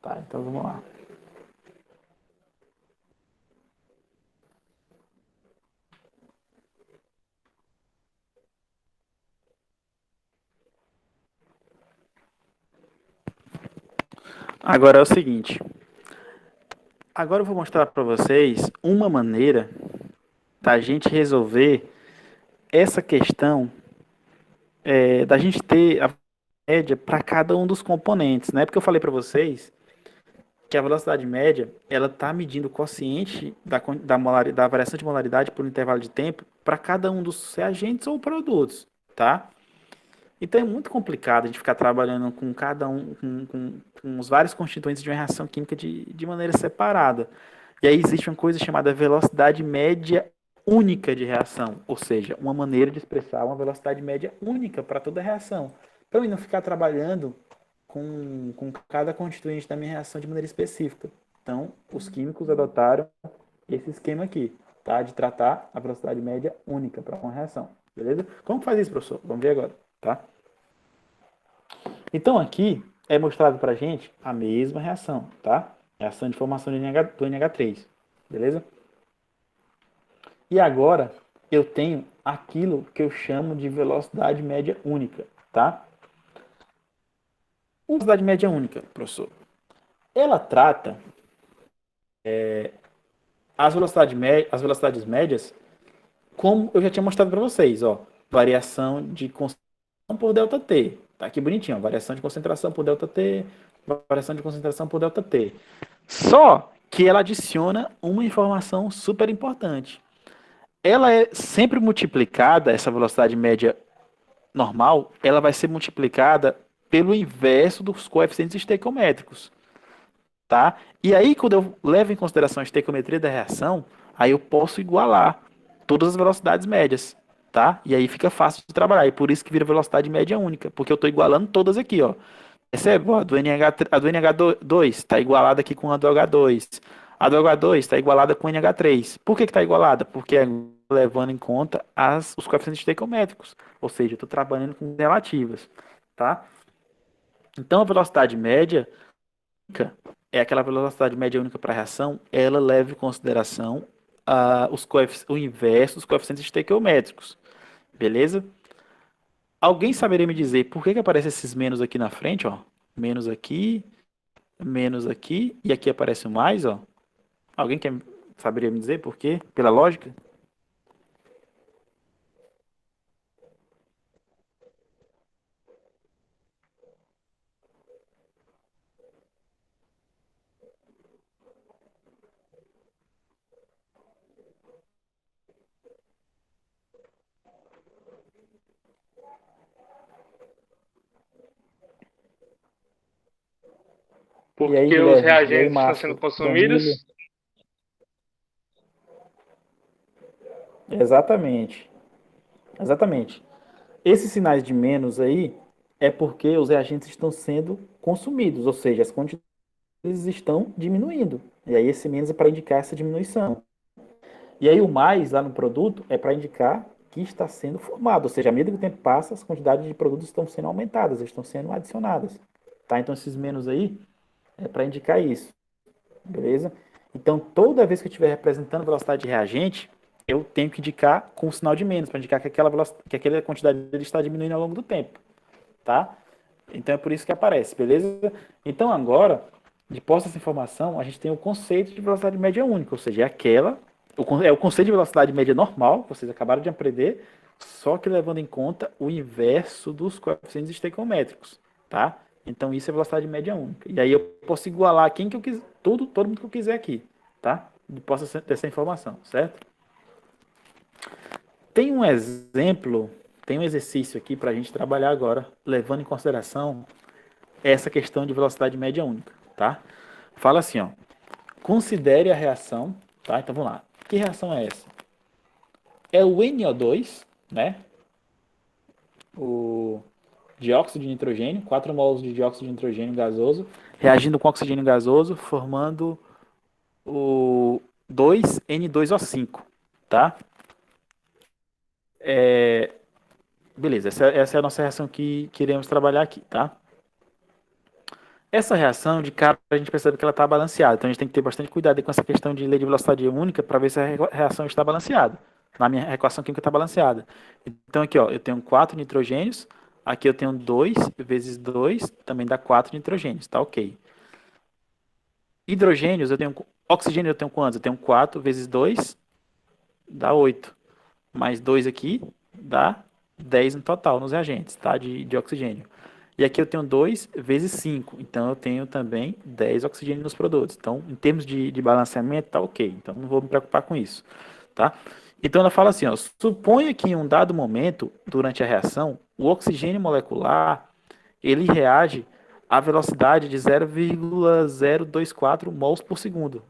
Tá, então vamos lá. Agora é o seguinte. Agora eu vou mostrar para vocês uma maneira da gente resolver essa questão da gente ter a média para cada um dos componentes, né? Porque eu falei para vocês que a velocidade média ela está medindo o quociente da variação de molaridade por um intervalo de tempo para cada um dos reagentes ou produtos, tá? Então é muito complicado a gente ficar trabalhando com cada um, com os vários constituintes de uma reação química de maneira separada. E aí existe uma coisa chamada velocidade média única de reação, ou seja, uma maneira de expressar uma velocidade média única para toda reação, para eu não ficar trabalhando com cada constituinte da minha reação de maneira específica. Então, os químicos adotaram esse esquema aqui, tá? De tratar a velocidade média única para uma reação, beleza? Como faz isso, professor? Vamos ver agora, tá? Então, aqui é mostrado para a gente a mesma reação, tá? Reação de formação do NH3, beleza? E agora eu tenho aquilo que eu chamo de velocidade média única, tá? Uma velocidade média única, professor, ela trata as velocidades médias como eu já tinha mostrado para vocês, ó, variação de concentração por ΔT. Tá aqui bonitinho, ó, variação de concentração por ΔT, variação de concentração por ΔT. Só que ela adiciona uma informação super importante. Ela é sempre multiplicada, essa velocidade média normal, ela vai ser multiplicada pelo inverso dos coeficientes estequiométricos, tá? E aí, quando eu levo em consideração a estequiometria da reação, aí eu posso igualar todas as velocidades médias, tá? E aí fica fácil de trabalhar, e por isso que vira velocidade média única, porque eu estou igualando todas aqui, ó. Percebe? Ó, a do NH2 está igualada aqui com a do H2. A do H2 está igualada com o NH3. Por que está igualada? Porque é levando em conta os coeficientes estequiométricos. Ou seja, eu estou trabalhando com relativas. Tá? Então, a velocidade média é aquela velocidade média única para a reação. Ela leva em consideração o inverso dos coeficientes estequiométricos. Beleza? Alguém saberia me dizer por que aparecem esses menos aqui na frente? Ó? Menos aqui, e aqui aparece o mais, ó. Alguém saberia me dizer por quê? Pela lógica? E aí, Porque os Guilherme? E aí, reagentes estão sendo Márcio? Danilo? consumidos. Exatamente. Exatamente. Esses sinais de menos aí é porque os reagentes estão sendo consumidos, ou seja, as quantidades estão diminuindo. E aí esse menos é para indicar essa diminuição. E aí o mais lá no produto é para indicar que está sendo formado, ou seja, à medida que o tempo passa, as quantidades de produtos estão sendo aumentadas, estão sendo adicionadas. Tá? Então esses menos aí é para indicar isso, beleza? Então toda vez que eu estiver representando velocidade de reagente, eu tenho que indicar com o sinal de menos, para indicar que aquela quantidade dele está diminuindo ao longo do tempo, tá? Então é por isso que aparece, beleza? Então agora, depois dessa informação, a gente tem o conceito de velocidade média única, ou seja, é o conceito de velocidade média normal, vocês acabaram de aprender, só que levando em conta o inverso dos coeficientes estequiométricos, tá? Então isso é velocidade média única. E aí eu posso igualar quem que eu quiser, todo mundo que eu quiser aqui, tá? Posso ter essa informação, certo? Tem um exemplo, tem um exercício aqui para a gente trabalhar agora, levando em consideração essa questão de velocidade média única, tá? Fala assim, ó. Considere a reação, tá? Então vamos lá. Que reação é essa? É o NO2, né? O dióxido de nitrogênio, 4 mols de dióxido de nitrogênio gasoso, reagindo com oxigênio gasoso, formando o 2N2O5, tá? Beleza, essa é a nossa reação que iremos trabalhar aqui, tá? Essa reação, de cara, a gente percebe que ela está balanceada. Então a gente tem que ter bastante cuidado aí com essa questão de lei de velocidade única para ver se a reação está balanceada. Na minha equação química está balanceada. Então aqui, ó, eu tenho 4 nitrogênios, aqui eu tenho 2 vezes 2, também dá 4 nitrogênios, tá ok. Hidrogênios, oxigênio eu tenho quantos? Eu tenho 4 vezes 2, dá 8. Mais 2 aqui, dá 10 no total, nos reagentes, tá? De oxigênio. E aqui eu tenho 2 vezes 5, então eu tenho também 10 oxigênio nos produtos. Então, em termos de balanceamento, tá ok. Então, não vou me preocupar com isso, tá? Então, ela fala assim, ó, suponha que em um dado momento, durante a reação, o oxigênio molecular, ele reage à velocidade de 0,024 mols por segundo.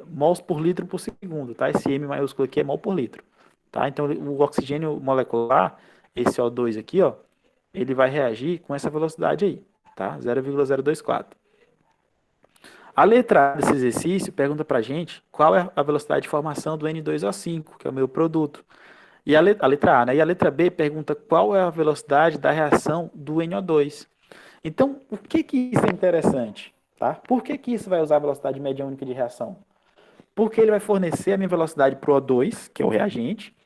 Mols por litro por segundo, tá? Esse M maiúsculo aqui é mol por litro, tá? Então, o oxigênio molecular, esse O2 aqui, ó, ele vai reagir com essa velocidade aí, tá? 0,024. A letra A desse exercício pergunta pra gente qual é a velocidade de formação do N2O5, que é o meu produto. E a letra A, né? E a letra B pergunta qual é a velocidade da reação do NO2. Então, por que que isso é interessante? Tá? Por que que isso vai usar a velocidade média única de reação? Porque ele vai fornecer a minha velocidade para o O2, que é o reagente,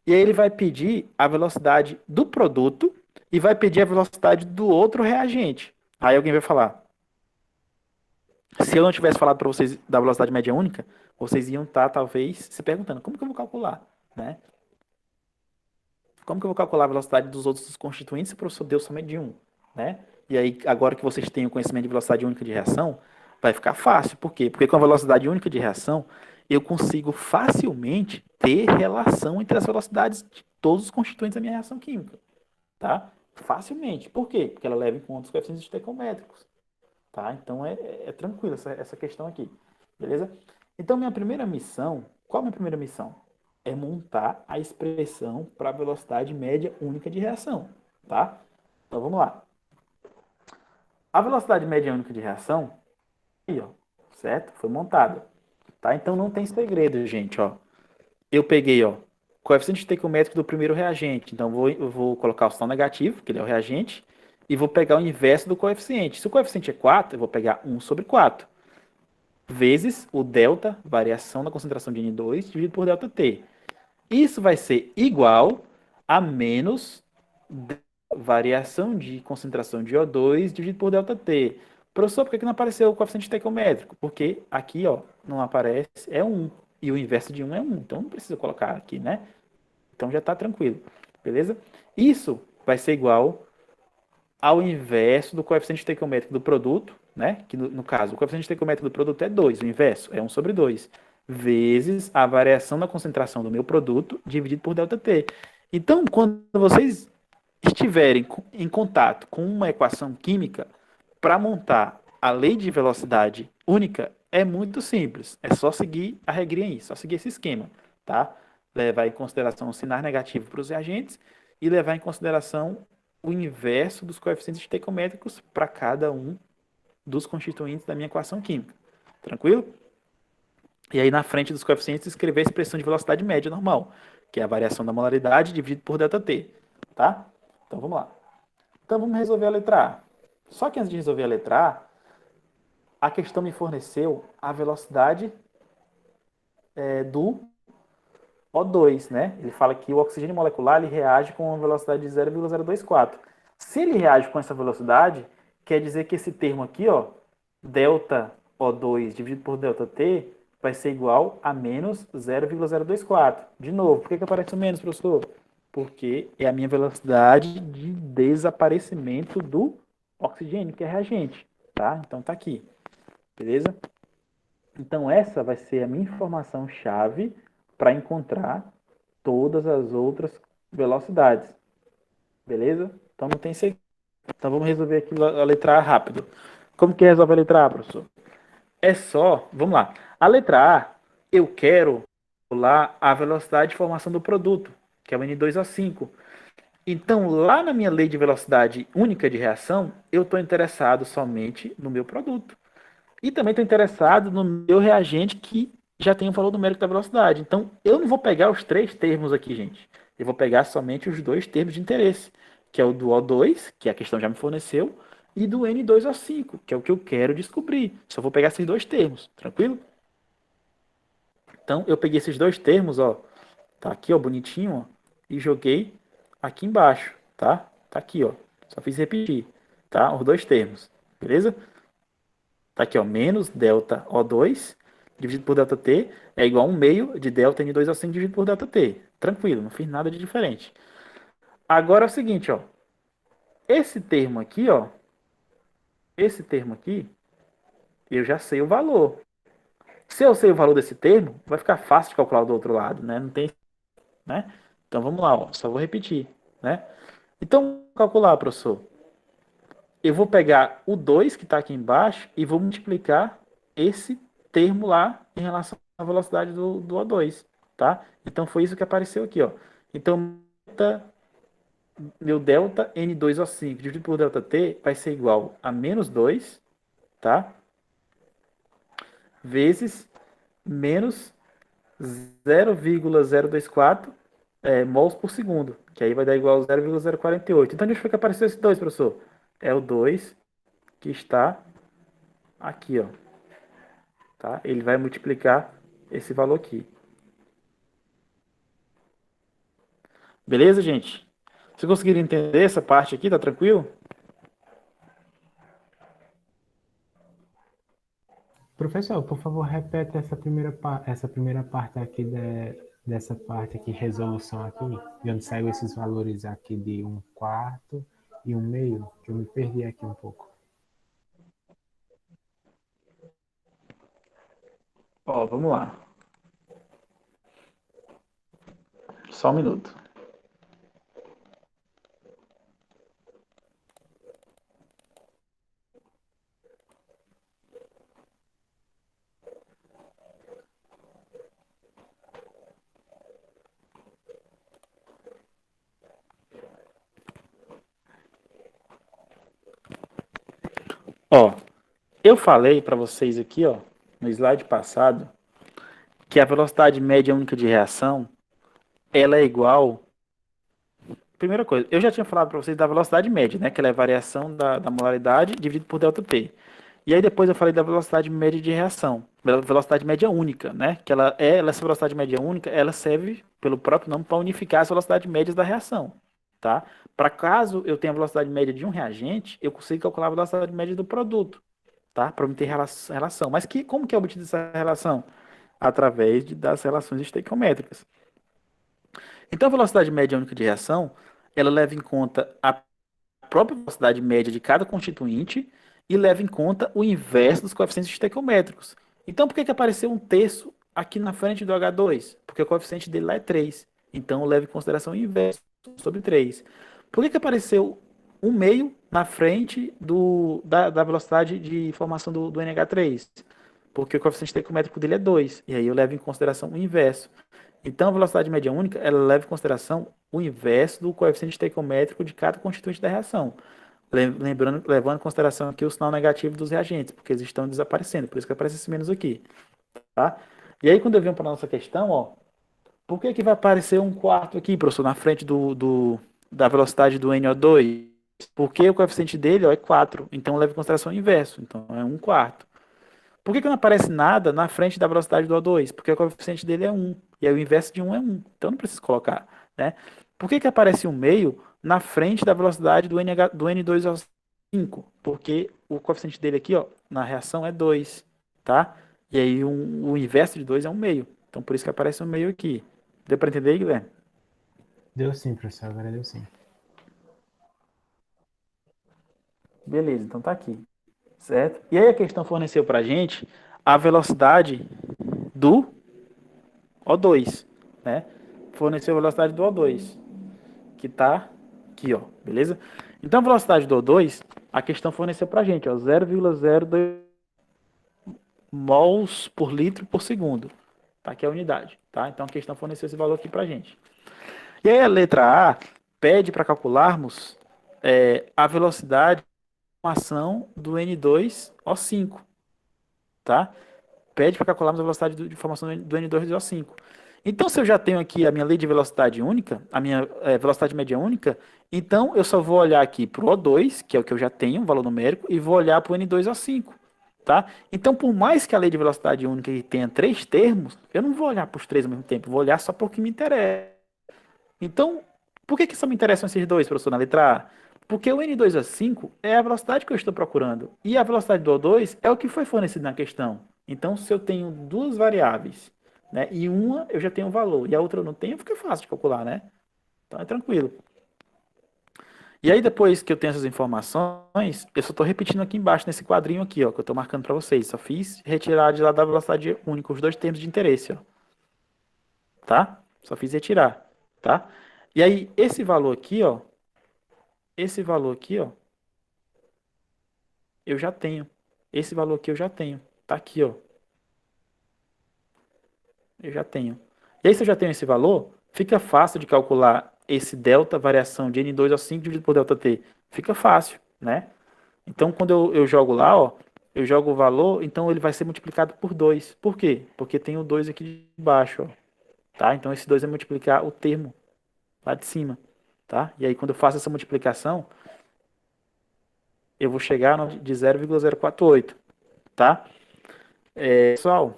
e aí ele vai pedir a velocidade do produto e vai pedir a velocidade do outro reagente. Aí alguém vai falar, se eu não tivesse falado para vocês da velocidade média única, vocês iam estar, talvez, se perguntando, como que eu vou calcular? Né? Como que eu vou calcular a velocidade dos outros constituintes se o professor deu somente de um? Né? E aí, agora que vocês têm o conhecimento de velocidade única de reação, vai ficar fácil. Por quê? Porque com a velocidade única de reação, eu consigo facilmente ter relação entre as velocidades de todos os constituintes da minha reação química. Tá? Facilmente. Por quê? Porque ela leva em conta os coeficientes estequiométricos. Tá? Então, é tranquilo essa questão aqui. Beleza? Então, minha primeira missão... Qual a minha primeira missão? É montar a expressão para a velocidade média única de reação. Tá? Então, vamos lá. A velocidade média única de reação, aí, ó, certo? Foi montada. Tá? Então, não tem segredo, gente. Ó. Eu peguei, ó, coeficiente estequiométrico do primeiro reagente. Então, eu vou colocar o sinal negativo, que ele é o reagente, e vou pegar o inverso do coeficiente. Se o coeficiente é 4, eu vou pegar 1 sobre 4, vezes o delta, variação da concentração de N2, dividido por delta T. Isso vai ser igual a menos variação de concentração de O2 dividido por delta T. Professor, por que não apareceu o coeficiente estequiométrico? Porque aqui, ó, não aparece, é 1. E o inverso de 1 é 1. Então, não precisa colocar aqui, né? Então, já está tranquilo. Beleza? Isso vai ser igual ao inverso do coeficiente estequiométrico do produto, né? Que no caso, o coeficiente estequiométrico do produto é 2, o inverso é 1 sobre 2, vezes a variação da concentração do meu produto dividido por ΔT. Então, quando vocês estiverem em contato com uma equação química, para montar a lei de velocidade única, é muito simples. É só seguir a regrinha aí, só seguir esse esquema, tá? Levar em consideração os sinais negativos para os reagentes e levar em consideração o inverso dos coeficientes estequiométricos para cada um dos constituintes da minha equação química. Tranquilo? E aí, na frente dos coeficientes, escrever a expressão de velocidade média normal, que é a variação da molaridade dividido por ΔT. Tá? Então, vamos lá. Então, vamos resolver a letra A. Só que antes de resolver a letra A questão me forneceu a velocidade do O2, né? Ele fala que o oxigênio molecular ele reage com uma velocidade de 0,024. Se ele reage com essa velocidade, quer dizer que esse termo aqui, ó, delta O2 dividido por delta T, vai ser igual a menos 0,024. De novo, por que aparece o menos, professor? Porque é a minha velocidade de desaparecimento do oxigênio, que é reagente, tá? Então tá aqui, beleza? Então essa vai ser a minha informação-chave para encontrar todas as outras velocidades. Beleza? Então não tem segredo. Então vamos resolver aqui a letra A rápido. Como que resolve a letra A, professor? É só, vamos lá. A letra A, eu quero lá a velocidade de formação do produto, que é o N2O5. Então, lá na minha lei de velocidade única de reação, eu estou interessado somente no meu produto. E também estou interessado no meu reagente que já tem o valor numérico da velocidade. Então, eu não vou pegar os 3 termos aqui, gente. Eu vou pegar somente os 2 termos de interesse, que é o do O2, que a questão já me forneceu, e do N2O5, que é o que eu quero descobrir. Só vou pegar esses dois termos, tranquilo? Então, eu peguei esses dois termos, ó, tá aqui, ó, bonitinho, ó, e joguei aqui embaixo, tá? Tá aqui, ó. Só fiz repetir, tá? Os dois termos, beleza? Tá aqui, ó, menos delta O2 dividido por delta T é igual a 1 meio de delta N2O5 dividido por delta T. Tranquilo, não fiz nada de diferente. Agora é o seguinte, ó. Esse termo aqui, ó, esse termo aqui, eu já sei o valor. Se eu sei o valor desse termo, vai ficar fácil de calcular do outro lado, né? Não tem, né? Então vamos lá, ó, só vou repetir, né? Então, calcular, professor. Eu vou pegar o 2 que está aqui embaixo e vou multiplicar esse termo lá em relação à velocidade do O2, tá? Então foi isso que apareceu aqui, ó. Então, meu delta N2O5 dividido por delta T vai ser igual a menos 2, tá? Vezes menos 0,024 mols por segundo, que aí vai dar igual a 0,048. Então, onde foi que apareceu esse 2, professor? É o 2 que está aqui, ó. Tá? Ele vai multiplicar esse valor aqui. Beleza, gente? Se conseguirem entender essa parte aqui, tá tranquilo? Professor, por favor, repete essa primeira parte aqui dessa parte aqui, resolução aqui, de onde saem esses valores aqui de 1/4 e 1 meio, que eu me perdi aqui um pouco. Ó, vamos lá. Só um minuto. Ó, eu falei para vocês aqui, ó, no slide passado, que a velocidade média única de reação, ela é igual. Primeira coisa, eu já tinha falado para vocês da velocidade média, né? Que ela é a variação da molaridade dividido por delta T. E aí depois eu falei da velocidade média de reação, velocidade média única, né? Que essa velocidade média única, ela serve pelo próprio nome para unificar as velocidades médias da reação, tá? Para caso eu tenha a velocidade média de um reagente, eu consigo calcular a velocidade média do produto, tá? Para obter relação. Mas como que é obtida essa relação? Através das relações estequiométricas. Então a velocidade média única de reação, ela leva em conta a própria velocidade média de cada constituinte e leva em conta o inverso dos coeficientes estequiométricos. Então, por que apareceu um terço aqui na frente do H2? Porque o coeficiente dele lá é 3. Então, leva em consideração o inverso sobre 3. Por que apareceu um meio na frente da velocidade de formação do NH3? Porque o coeficiente estequiométrico dele é 2. E aí eu levo em consideração o inverso. Então, a velocidade média única, ela leva em consideração o inverso do coeficiente estequiométrico de cada constituinte da reação. Levando em consideração aqui o sinal negativo dos reagentes, porque eles estão desaparecendo, por isso que aparece esse menos aqui. Tá? E aí, quando eu venho para a nossa questão, ó, por que vai aparecer 1/4 aqui, professor, na frente da velocidade do NO2? Porque o coeficiente dele ó, é 4, então leva em consideração o inverso, então é 1/4. Por que não aparece nada na frente da velocidade do O2? Porque o coeficiente dele é 1. E aí o inverso de 1 é 1. Então não precisa colocar. Né? Por que aparece um meio na frente da velocidade do N2O5? Porque o coeficiente dele aqui, ó, na reação é 2. Tá? E aí o inverso de 2 é 1 meio. Então por isso que aparece um meio aqui. Deu para entender, Guilherme? Deu sim, professor, agora deu sim. Beleza, então tá aqui. Certo? E aí a questão forneceu para a gente a velocidade do O2, né? Forneceu a velocidade do O2, que está aqui, ó, beleza? Então a velocidade do O2, a questão forneceu para a gente, ó, 0,02 mols por litro por segundo, tá? Que é a unidade, tá? Então a questão forneceu esse valor aqui para a gente. E aí a letra A pede para calcularmos a velocidade de formação do N2O5, tá? Pede para calcularmos a velocidade de formação do N2O5. Então, se eu já tenho aqui a minha lei de velocidade única, a minha velocidade média única, então eu só vou olhar aqui para o O2, que é o que eu já tenho, um valor numérico, e vou olhar para o N2O5, tá? Então, por mais que a lei de velocidade única tenha 3 termos, eu não vou olhar para os 3 ao mesmo tempo, vou olhar só para o que me interessa. Então, por que só me interessam esses dois, professor, na letra A? Porque o N2O5 é a velocidade que eu estou procurando, e a velocidade do O2 é o que foi fornecido na questão. Então, se eu tenho duas variáveis, né, e uma eu já tenho o valor, e a outra eu não tenho, fica fácil de calcular, né? Então é tranquilo. E aí, depois que eu tenho essas informações, eu só estou repetindo aqui embaixo, nesse quadrinho aqui, ó, que eu estou marcando para vocês. Só fiz retirar de lá da velocidade única, os dois termos de interesse, ó, tá? Só fiz retirar, tá? E aí, esse valor aqui, ó, eu já tenho. Esse valor aqui eu já tenho. Tá aqui, ó. Eu já tenho. E aí, se eu já tenho esse valor, fica fácil de calcular esse delta, variação de N2O5 dividido por delta T. Fica fácil, né? Então, quando eu jogo lá, ó, eu jogo o valor, então ele vai ser multiplicado por 2. Por quê? Porque tem o 2 aqui de baixo, ó. Tá? Então, esse 2 vai multiplicar o termo lá de cima, tá? E aí, quando eu faço essa multiplicação, eu vou chegar no de 0,048, tá? Pessoal,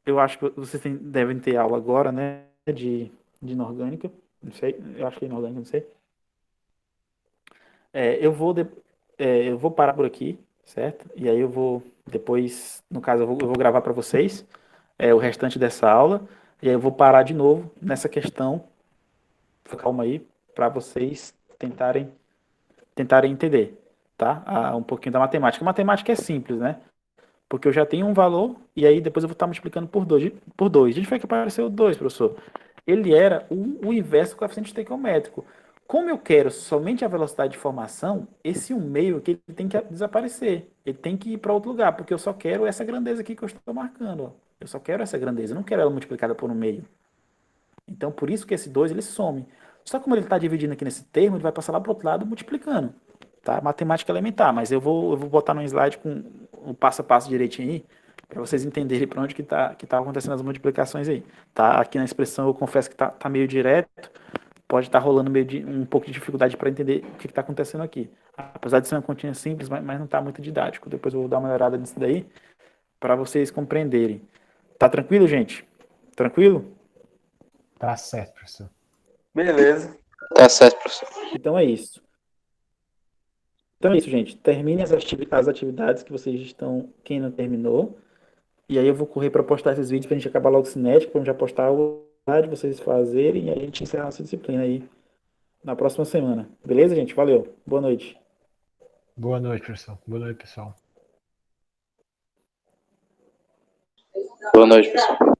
eu acho que vocês devem ter aula agora, né, de inorgânica, não sei, eu acho que é inorgânica, não sei. É, eu vou, de- eu vou parar por aqui, certo? E aí eu vou, depois, no caso, eu vou gravar para vocês o restante dessa aula, e aí eu vou parar de novo nessa questão, calma aí, para vocês tentarem entender, tá? Um pouquinho da matemática. A matemática é simples, né? Porque eu já tenho um valor, e aí depois eu vou estar multiplicando por 2. Por 2. A gente vai que apareceu o 2, professor. Ele era o inverso do coeficiente estequiométrico. Como eu quero somente a velocidade de formação, esse 1/2 aqui ele tem que desaparecer. Ele tem que ir para outro lugar, porque eu só quero essa grandeza aqui que eu estou marcando. Ó. Eu só quero essa grandeza, eu não quero ela multiplicada por 1/2. Então, por isso que esse 2 ele some. Só como ele está dividindo aqui nesse termo, ele vai passar lá para o outro lado multiplicando. Tá? Matemática elementar, mas eu vou botar no slide com o passo a passo direitinho aí, para vocês entenderem para onde que tá acontecendo as multiplicações aí. Tá? Aqui na expressão eu confesso que tá meio direto, pode estar rolando um pouco de dificuldade para entender o que está acontecendo aqui. Apesar de ser uma continha simples, mas não está muito didático. Depois eu vou dar uma olhada nisso daí, para vocês compreenderem. Tá tranquilo, gente? Tranquilo? Tá certo, professor. Beleza. Tá certo, professor. Então é isso. Então é isso, gente. Termine as atividades que vocês estão, quem não terminou. E aí eu vou correr para postar esses vídeos para a gente acabar logo cinético, para já postar o de vocês fazerem e a gente encerrar nossa disciplina aí na próxima semana. Beleza, gente? Valeu. Boa noite. Boa noite, professor. Boa noite, pessoal. Boa noite, pessoal.